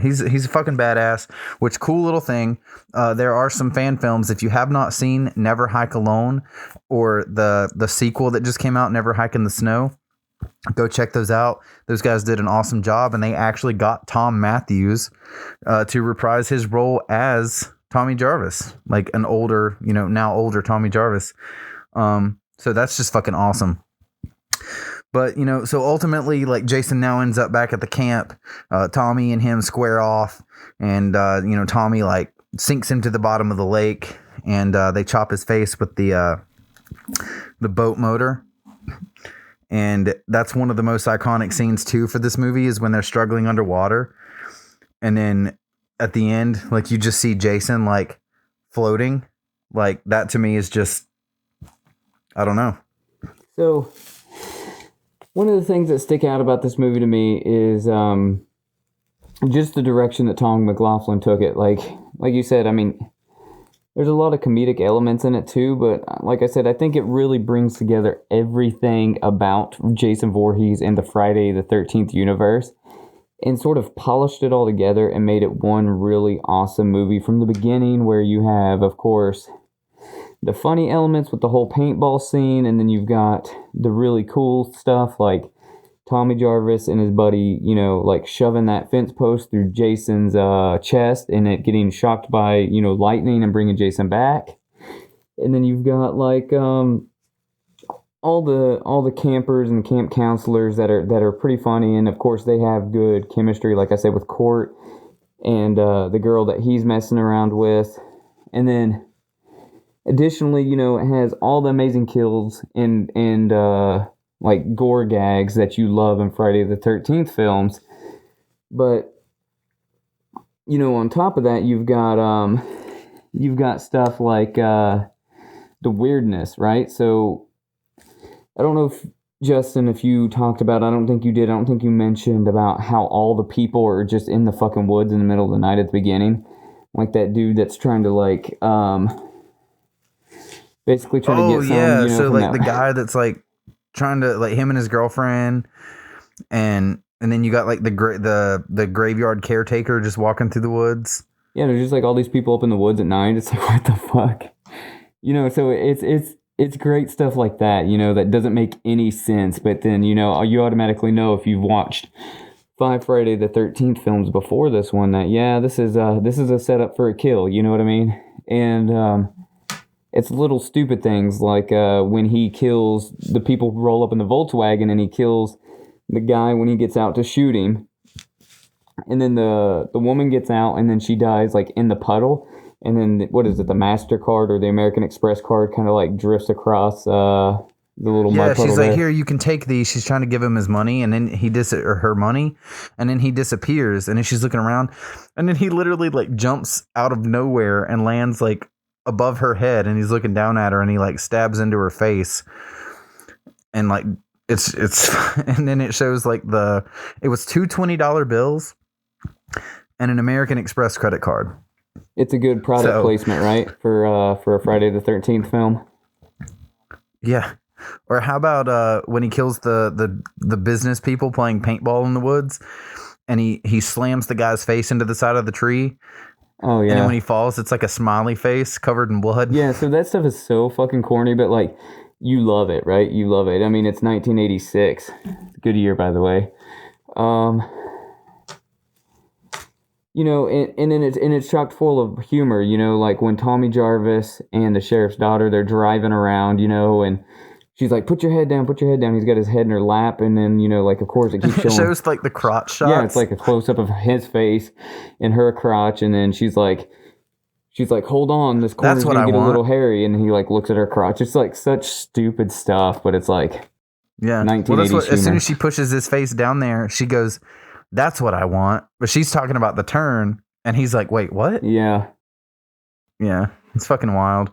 He's a fucking badass. Which cool little thing. There are some fan films. If you have not seen Never Hike Alone or the sequel that just came out, Never Hike in the Snow, go check those out. Those guys did an awesome job, and they actually got Tom Matthews to reprise his role as Tommy Jarvis, like an older, you know, now older Tommy Jarvis. So that's just fucking awesome. But, you know, so ultimately, like, Jason now ends up back at the camp. Tommy and him square off. And, you know, Tommy, like, sinks him to the bottom of the lake. And they chop his face with the boat motor. And that's one of the most iconic scenes, too, for this movie is when they're struggling underwater. And then at the end, like, you just see Jason, like, floating. Like, that to me is just, I don't know. So one of the things that stick out about this movie to me is just the direction that Tom McLaughlin took it. Like you said, I mean, There's a lot of comedic elements in it too, but like I said, I think it really brings together everything about Jason Voorhees and the Friday the 13th universe and sort of polished it all together and made it one really awesome movie from the beginning, where you have, of course, the funny elements with the whole paintball scene, and then you've got the really cool stuff like Tommy Jarvis and his buddy, like shoving that fence post through Jason's chest and it getting shocked by, lightning and bringing Jason back. And then you've got like all the campers and camp counselors that are pretty funny, and of course they have good chemistry, like I said, with Court and the girl that he's messing around with. And then additionally, it has all the amazing kills and like gore gags that you love in Friday the 13th films. But on top of that, you've got stuff like the weirdness, right? So I don't know if Justin, if you talked about, I don't think you did. I don't think you mentioned about how all the people are just in the fucking woods in the middle of the night at the beginning. Like that dude that's trying to like basically trying to get some, yeah. So like that. the guy that's like trying to, like, him and his girlfriend, and then you got like the graveyard caretaker just walking through the woods. Yeah, there's just like all these people up in the woods at night. It's like, what the fuck? So it's great stuff like that, that doesn't make any sense, but then, you automatically know if you've watched 5 Friday the 13th films before this one that, yeah, this is a setup for a kill, you know what I mean? And it's little stupid things like when he kills the people who roll up in the Volkswagen, and he kills the guy when he gets out to shoot him. And then the woman gets out, and then she dies like in the puddle. And then what is it? The MasterCard or the American Express card kind of like drifts across the little mud puddle. Yeah, she's there. like, here, you can take these. She's trying to give him his money, and then or her money, and then he disappears. And then she's looking around, and then he literally like jumps out of nowhere and lands like above her head, and he's looking down at her, and he like stabs into her face, and like it's and then it shows like it was two $20 bills and an American Express credit card. It's a good product placement, right, for a Friday the 13th film. Yeah. Or how about when he kills the business people playing paintball in the woods, and he slams the guy's face into the side of the tree. Oh, yeah. And then when he falls, it's like a smiley face covered in blood. Yeah, so that stuff is so fucking corny, but like, you love it, right? You love it. I mean, it's 1986. Good year, by the way. And then it's chock full of humor, like when Tommy Jarvis and the sheriff's daughter, they're driving around, and she's like, put your head down. He's got his head in her lap, and then, like, of course, it keeps showing. It shows, like, the crotch shots. Yeah, it's like a close-up of his face and her crotch, and then she's like, hold on, this corner's going to get a little hairy, and he, like, looks at her crotch. It's, like, such stupid stuff, but it's, like, yeah. 1980s as soon as she pushes his face down there, she goes, that's what I want. But she's talking about the turn, and he's like, wait, what? Yeah. Yeah, it's fucking wild.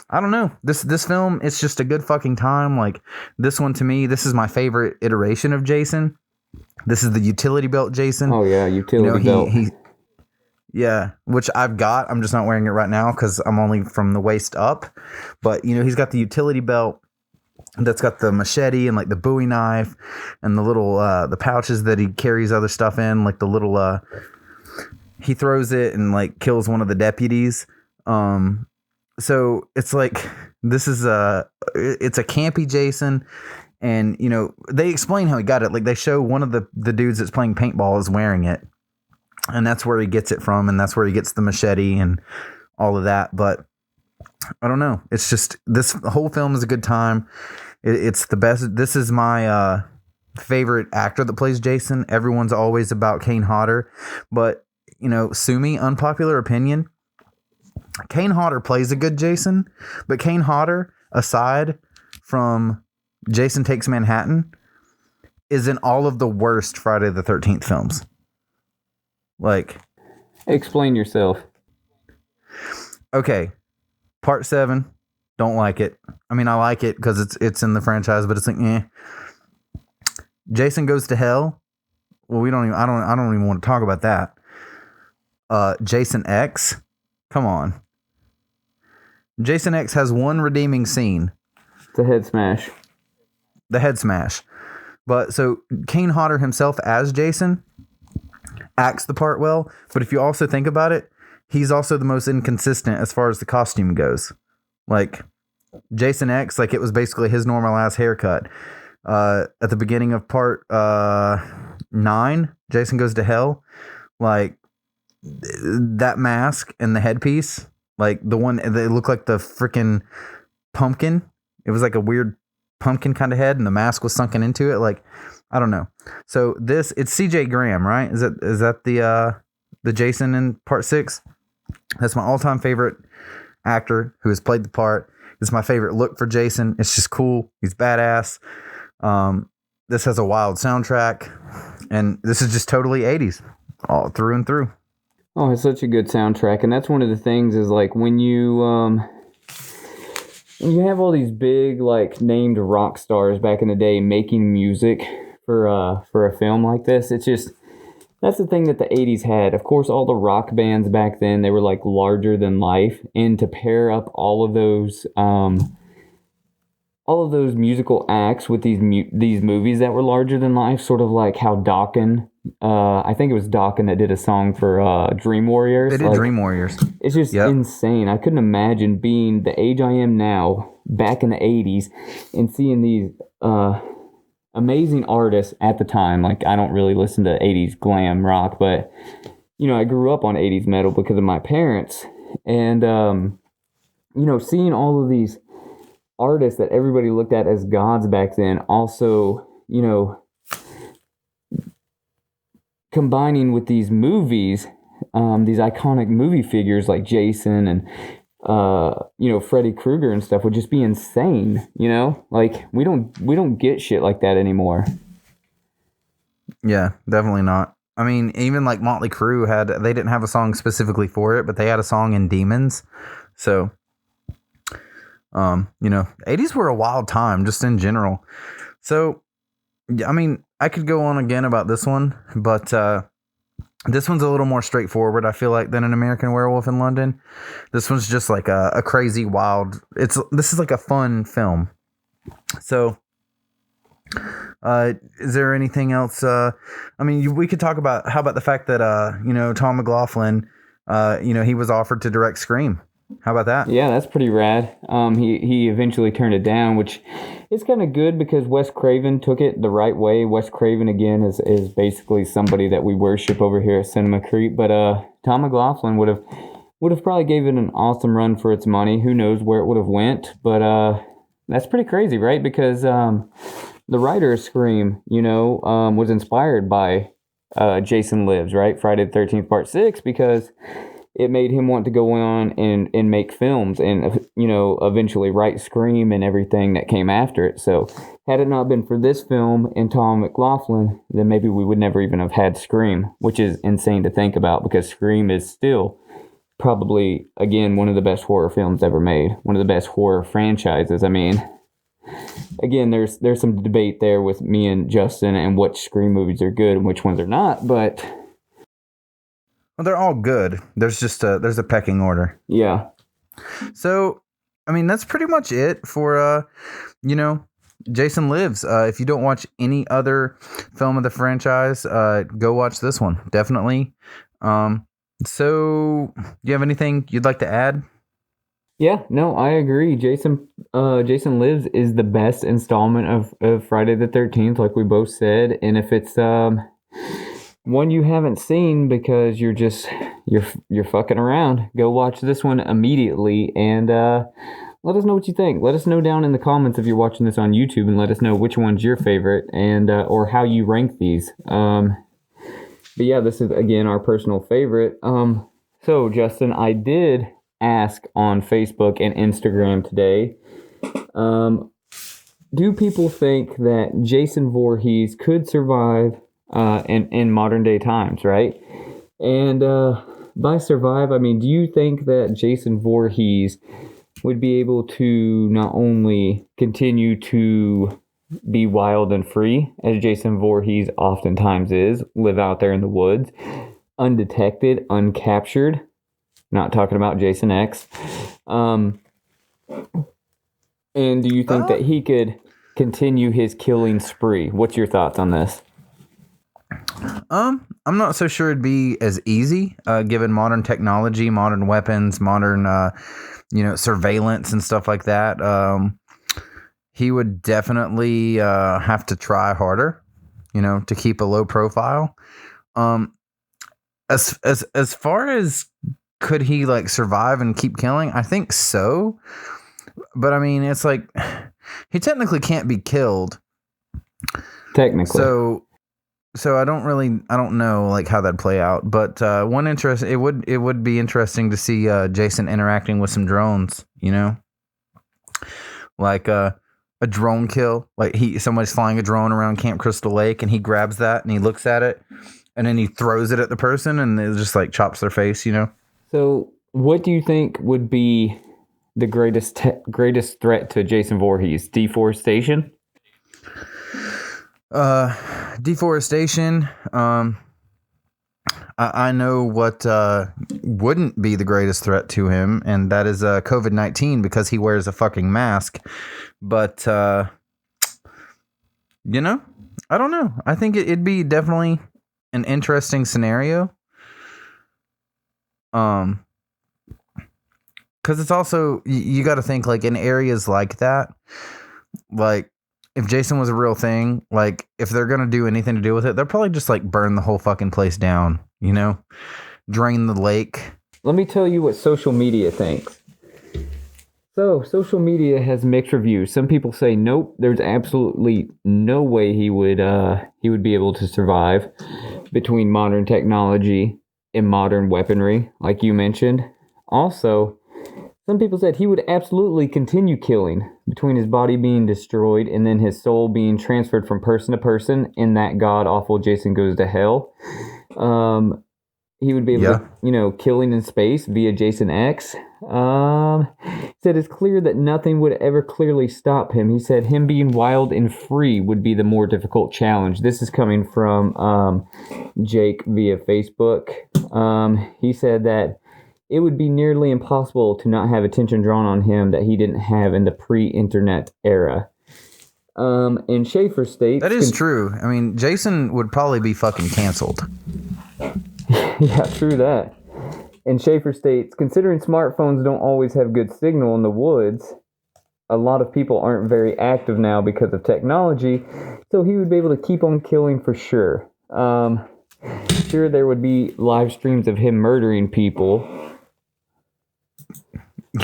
I don't know. This film, it's just a good fucking time. Like, this one, to me, this is my favorite iteration of Jason. This is the utility belt Jason. Oh, yeah, utility belt. Yeah, which I've got. I'm just not wearing it right now because I'm only from the waist up. But, he's got the utility belt that's got the machete and, like, the Bowie knife and the little, the pouches that he carries other stuff in. Like, the little, he throws it and, like, kills one of the deputies. So it's like, this is it's a campy Jason, and they explain how he got it. Like, they show one of the dudes that's playing paintball is wearing it, and that's where he gets it from, and that's where he gets the machete and all of that. But I don't know. It's just, this whole film is a good time. It's the best. This is my favorite actor that plays Jason. Everyone's always about Kane Hodder, but sue me, unpopular opinion, Kane Hodder plays a good Jason, but Kane Hodder, aside from Jason Takes Manhattan, is in all of the worst Friday the 13th films. Like, explain yourself. Okay, Part 7, don't like it. I mean, I like it because it's in the franchise, but it's like, eh. Jason Goes to Hell. Well, I don't even want to talk about that. Jason X. Come on. Jason X has one redeeming scene. It's a head smash. The head smash. But so Kane Hodder himself as Jason acts the part well, but if you also think about it, he's also the most inconsistent as far as the costume goes. Like Jason X, like it was basically his normal ass haircut. At the beginning of part 9, Jason Goes to Hell, like that mask and the headpiece, like the one they looked like the freaking pumpkin. It was like a weird pumpkin kind of head, and the mask was sunken into it. Like, I don't know. So it's CJ Graham, right? Is that the Jason in part 6? That's my all-time favorite actor who has played the part. It's my favorite look for Jason. It's just cool. He's badass. This has a wild soundtrack, and this is just totally 80s, all through and through. Oh, it's such a good soundtrack, and that's one of the things is like when you have all these big like named rock stars back in the day making music for a film like this. It's just that's the thing that the 80s had. Of course, all the rock bands back then, they were like larger than life, and to pair up all of those musical acts with these movies that were larger than life, sort of like how Dokken, I think it was Dokken that did a song for Dream Warriors. They did, like, Dream Warriors. It's just insane. I couldn't imagine being the age I am now, back in the 80s, and seeing these amazing artists at the time. Like, I don't really listen to 80s glam rock, but, you know, I grew up on 80s metal because of my parents. And, you know, seeing all of these artists that everybody looked at as gods back then, also, you know, combining with these movies, these iconic movie figures like Jason and you know, Freddy Krueger and stuff would just be insane. You know, like we don't get shit like that anymore. Yeah, definitely not. I mean, even like Motley Crue they didn't have a song specifically for it, but they had a song in Demons. So, you know, 80s were a wild time just in general. So, I mean, I could go on again about this one, but this one's a little more straightforward, I feel like, than An American Werewolf in London. This one's just like a crazy, wild... This is like a fun film. So, is there anything else? I mean, we could talk about... How about the fact that, you know, Tom McLaughlin, you know, he was offered to direct Scream. How about that? Yeah, that's pretty rad. He eventually turned it down, which is kind of good because Wes Craven took it the right way. Wes Craven, again, is basically somebody that we worship over here at Cinema Creep. But Tom McLaughlin would have probably gave it an awesome run for its money. Who knows where it would have went? But that's pretty crazy, right? Because the writer of Scream, you know, was inspired by Jason Lives, right? Friday the 13th Part 6, because it made him want to go on and make films and, you know, eventually write Scream and everything that came after it. So had it not been for this film and Tom McLaughlin, then maybe we would never even have had Scream, which is insane to think about because Scream is still probably, again, one of the best horror films ever made. One of the best horror franchises. I mean, again, there's some debate there with me and Justin and which Scream movies are good and which ones are not, but... Well, they're all good. There's just there's a pecking order. Yeah. So, I mean, that's pretty much it for, you know, Jason Lives. If you don't watch any other film of the franchise, go watch this one. Definitely. So, do you have anything you'd like to add? Yeah, no, I agree. Jason Lives is the best installment of Friday the 13th, like we both said. And if it's one you haven't seen because you're fucking around, go watch this one immediately and let us know what you think. Let us know down in the comments if you're watching this on YouTube, and let us know which one's your favorite and or how you rank these. But yeah, this is again our personal favorite. So Justin, I did ask on Facebook and Instagram today, do people think that Jason Voorhees could survive in modern day times, right? And by survive, I mean, do you think that Jason Voorhees would be able to not only continue to be wild and free, as Jason Voorhees oftentimes is, live out there in the woods, undetected, uncaptured, not talking about Jason X, And do you think that he could continue his killing spree? What's your thoughts on this? I'm not so sure it'd be as easy, given modern technology, modern weapons, modern, surveillance and stuff like that. He would definitely have to try harder, to keep a low profile. As far as could he like survive and keep killing, I think so. But I mean, it's like he technically can't be killed. Technically. So I don't know like how that'd play out. But it would be interesting to see Jason interacting with some drones, like a drone kill. Like somebody's flying a drone around Camp Crystal Lake and he grabs that and he looks at it and then he throws it at the person and it just like chops their face, So what do you think would be the greatest threat to Jason Voorhees? Deforestation? Deforestation. I know what wouldn't be the greatest threat to him, and that is COVID-19 because he wears a fucking mask. But I don't know. I think it'd be definitely an interesting scenario. Because it's also you got to think like in areas like that, like. If Jason was a real thing, like if they're going to do anything to do with it, they'll probably just like burn the whole fucking place down, drain the lake. Let me tell you what social media thinks. So social media has mixed reviews. Some people say, nope, there's absolutely no way he would be able to survive between modern technology and modern weaponry, like you mentioned. Also, some people said he would absolutely continue killing between his body being destroyed and then his soul being transferred from person to person in that god-awful Jason Goes to Hell. He would be able to, killing in space via Jason X. He said it's clear that nothing would ever clearly stop him. He said him being wild and free would be the more difficult challenge. This is coming from Jake via Facebook. He said that it would be nearly impossible to not have attention drawn on him that he didn't have in the pre-internet era. And Schaefer states... That is true. I mean, Jason would probably be fucking canceled. Yeah, true that. And Schaefer states, considering smartphones don't always have good signal in the woods, a lot of people aren't very active now because of technology, so he would be able to keep on killing for sure. Sure, there would be live streams of him murdering people.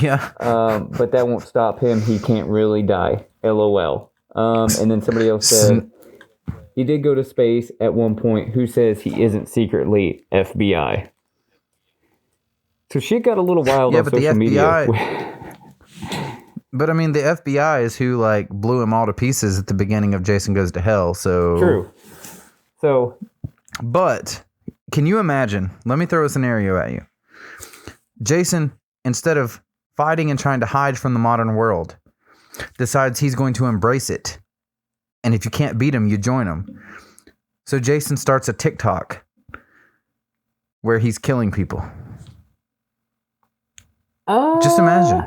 Yeah. But that won't stop him. He can't really die. LOL. And then somebody else said he did go to space at one point. Who says he isn't secretly FBI? So shit got a little wild on social media. But I mean, the FBI is who like blew him all to pieces at the beginning of Jason Goes to Hell. So true. So, but can you imagine? Let me throw a scenario at you. Jason, instead of fighting and trying to hide from the modern world, decides he's going to embrace it. And if you can't beat him, you join him. So Jason starts a TikTok where he's killing people. Just imagine.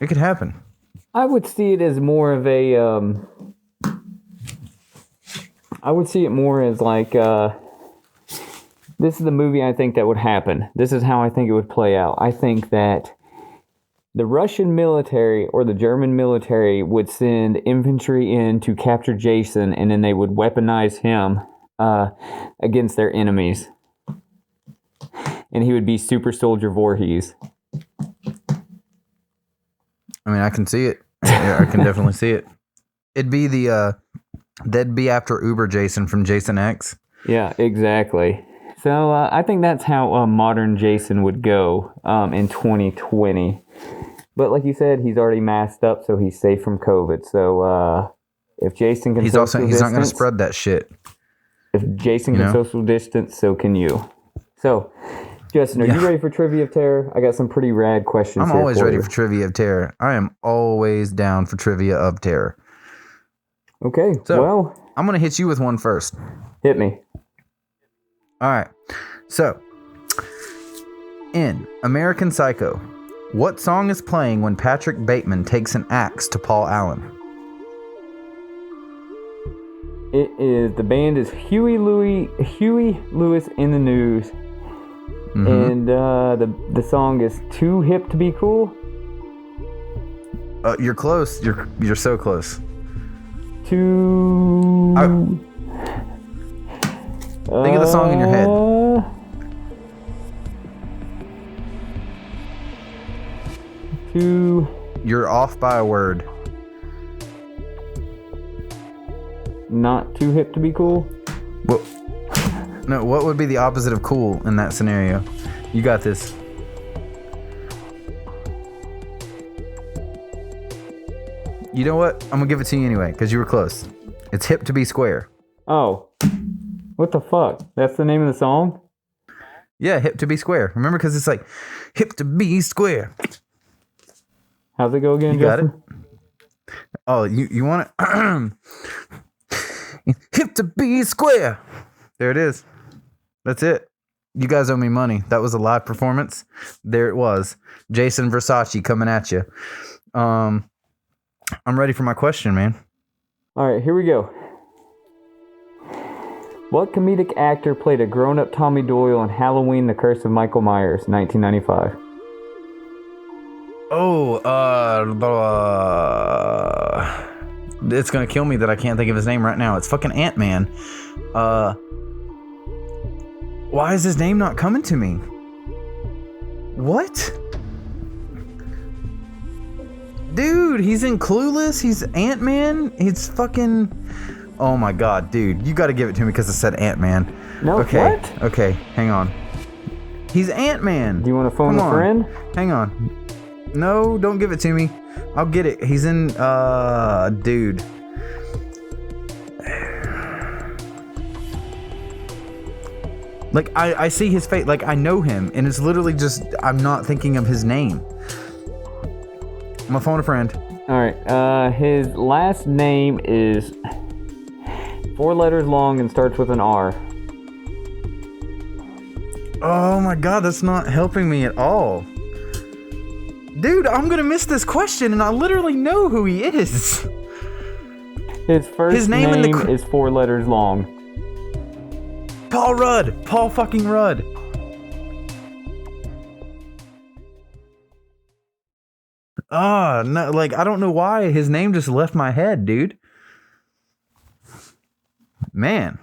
It could happen. I would see it as more of a... I would see it more as like... this is the movie I think that would happen. This is how I think it would play out. I think that the Russian military or the German military would send infantry in to capture Jason, and then they would weaponize him against their enemies. And he would be Super Soldier Voorhees. I mean, I can see it. Yeah, I can definitely see it. It'd be that'd be after Uber Jason from Jason X. Yeah, exactly. So I think that's how modern Jason would go in 2020. But like you said, he's already masked up, so he's safe from COVID. So if Jason can he's not going to spread that shit. If Jason can social distance, so can you. So, Justin, are you ready for Trivia of Terror? I got some pretty rad questions. I'm always ready for Trivia of Terror. I am always down for Trivia of Terror. Okay, so, I'm going to hit you with one first. Hit me. All right. So, in American Psycho, What song is playing when Patrick Bateman takes an axe to Paul Allen? The band is Huey Lewis in the News. Mm-hmm. And the song is Too Hip to Be Cool. You're close. You're so close. Too. Think of the song in your head. Too. You're off by a word. Not too hip to be cool. What? No. What would be the opposite of cool in that scenario? You got this. You know what? I'm gonna give it to you anyway because you were close. It's hip to be square. Oh. What the fuck? That's the name of the song? Yeah, hip to be square. Remember, because it's like hip to be square. How's it go again, You got Justin? it? Oh, you want it? Hip to be square. There it is. That's it. You guys owe me money. That was a live performance. There it was. Jason Versace coming at you. I'm ready for my question, man. All right, here we go. What comedic actor played a grown-up Tommy Doyle in Halloween: The Curse of Michael Myers, 1995? Oh, it's gonna kill me that I can't think of his name right now. It's fucking Ant-Man. Why is his name not coming to me? What? Dude, he's in Clueless. He's Ant-Man. It's fucking... Oh my god, dude. You gotta give it to me because it said Ant-Man. No, okay. what? Okay, hang on. He's Ant-Man. Do you want to phone a friend? Hang on. No, don't give it to me. I'll get it. He's in, dude. Like, I see his face. Like, I know him. And it's literally just, I'm not thinking of his name. I'm gonna phone a friend. Alright, his last name is 4 letters long and starts with an R. Oh my god, that's not helping me at all. Dude, I'm gonna miss this question and I literally know who he is. His first name is 4 letters long. Paul Rudd. Paul fucking Rudd. No, like, I don't know why his name just left my head, dude. Man.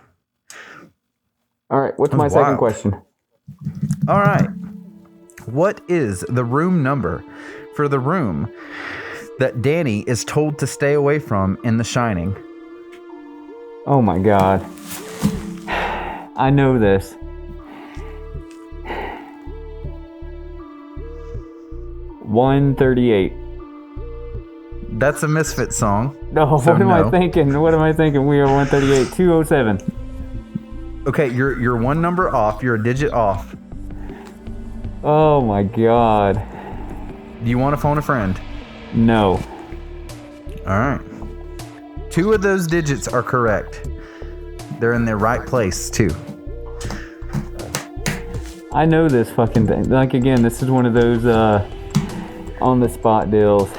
Alright, what's my second question? Alright. What is the room number for the room that Danny is told to stay away from in The Shining? Oh my god. I know this. $138. That's a Misfits song. No, So what am I no. thinking? What am I thinking? We are 138. 207. Okay, you're one number off. You're a digit off. Oh my god. Do you want to phone a friend? No. Alright. 2 of those digits are correct. They're in the right place, too. I know this fucking thing. Like, again, this is one of those on the spot deals.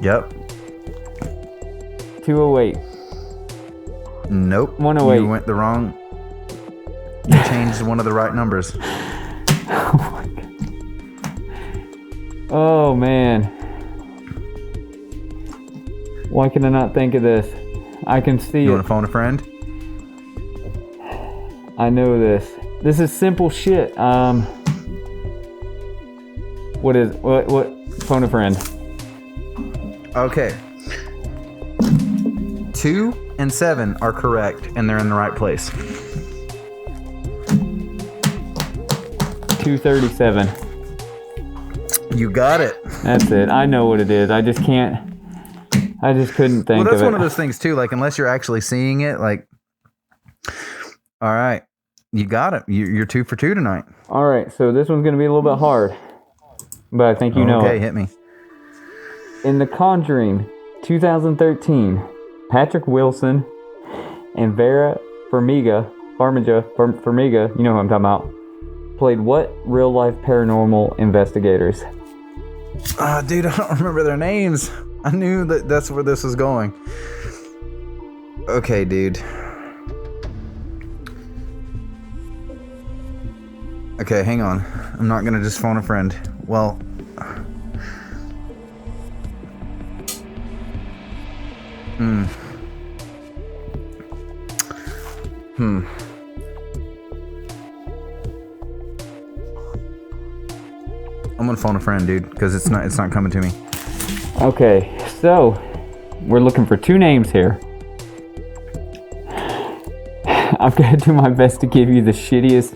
Yep. 208. Nope. 108. You went the wrong. You changed one of the right numbers. Oh my god. Oh man. Why can I not think of this? I can see You it. want to phone a friend? I know this. This is simple shit. What? Phone a friend. Okay. 2 and 7 are correct, and they're in the right place. 237. You got it. That's it. I know what it is. I just couldn't think Well, that's of it. one of those things too. Like, unless you're actually seeing it, like, all right, you got it. You're 2 for 2 tonight. All right, so this one's gonna be a little bit hard, but I think you know Okay, it. hit me. In The Conjuring, 2013, Patrick Wilson and Vera Farmiga, you know who I'm talking about, played what real-life paranormal investigators? Dude, I don't remember their names. I knew that's where this was going. Okay, dude. Okay, hang on. I'm not gonna just phone a friend. Well... I'm gonna phone a friend, dude, because it's not coming to me. Okay, so we're looking for 2 names here. I'm gonna do my best to give you the shittiest,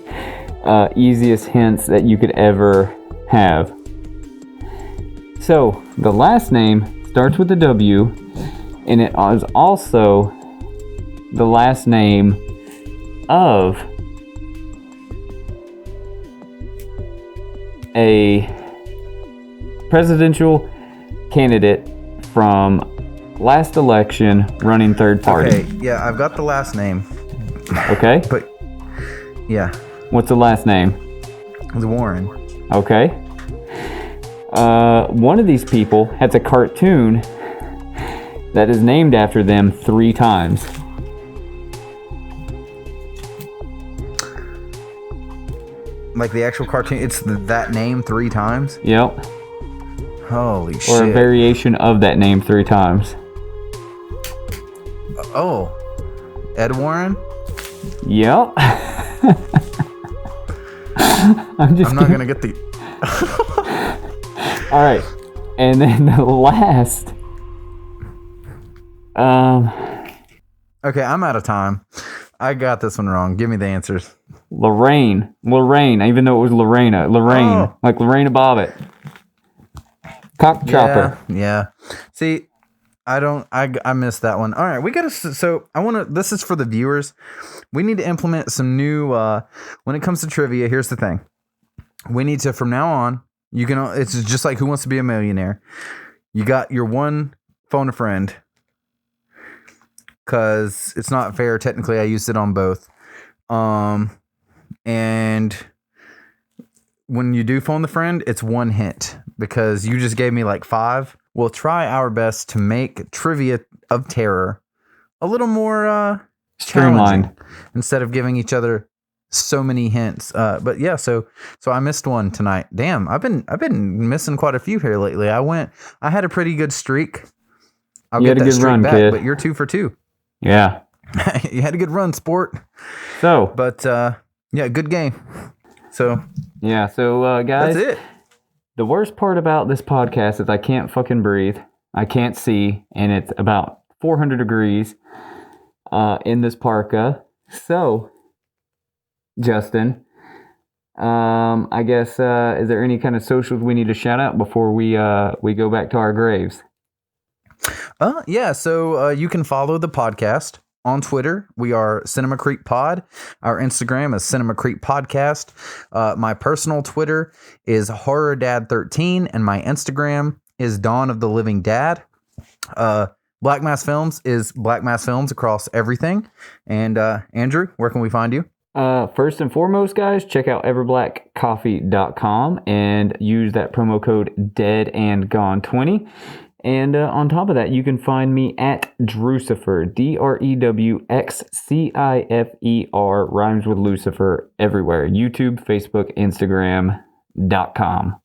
easiest hints that you could ever have. So the last name starts with a W, and it is also the last name of a presidential candidate from last election running third party. Okay, yeah, I've got the last name. Okay? But, yeah. What's the last name? It's Warren. Okay. One of these people has a cartoon that is named after them 3 times. Like the actual cartoon, it's that name 3 times? Yep. Holy shit. Or a variation of that name 3 times. Oh. Ed Warren? Yep. I'm not gonna get the... Alright. And then the last... Okay, I'm out of time. I got this one wrong. Give me the answers. Lorraine, even though it was Lorraine, Oh. like Lorena Bobbitt. Cock chopper. Yeah. See, I missed that one. All right, we gotta, so I want to, this is for the viewers. We need to implement some new, when it comes to trivia, here's the thing. We need to, from now on, it's just like Who Wants to Be a Millionaire. You got your one phone a friend, because it's not fair. Technically, I used it on both. And when you do phone the friend, it's 1 hint because you just gave me like 5. We'll try our best to make Trivia of Terror a little more Streamlined instead of giving each other so many hints. But yeah, so I missed one tonight. Damn, I've been missing quite a few here lately. I had a pretty good streak. You had a good run, kid. But you're 2 for 2. Yeah. You had a good run, sport. So, but yeah, good game. So guys, that's it. The worst part about this podcast is I can't fucking breathe. I can't see, and it's about 400 degrees in this parka. So, Justin, I guess is there any kind of socials we need to shout out before we go back to our graves? Yeah, so you can follow the podcast on Twitter. We are Cinema Creep Pod. Our Instagram is Cinema Creep Podcast. My personal Twitter is Horror Dad 13, and my Instagram is Dawn of the Living Dad. Black Mass Films is Black Mass Films across everything. And Andrew, where can we find you? First and foremost, guys, check out everblackcoffee.com and use that promo code DEADANDGONE20. And on top of that, you can find me at Drewcifer, DREWXCIFER, rhymes with Lucifer, everywhere. YouTube, Facebook, Instagram.com.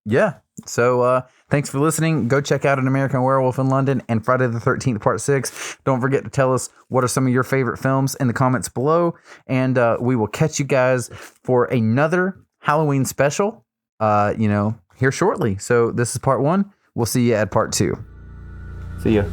Yeah. So thanks for listening. Go check out An American Werewolf in London and Friday the 13th, Part 6. Don't forget to tell us what are some of your favorite films in the comments below. And we will catch you guys for another Halloween special, here shortly. So this is Part 1. We'll see you at Part 2. See ya.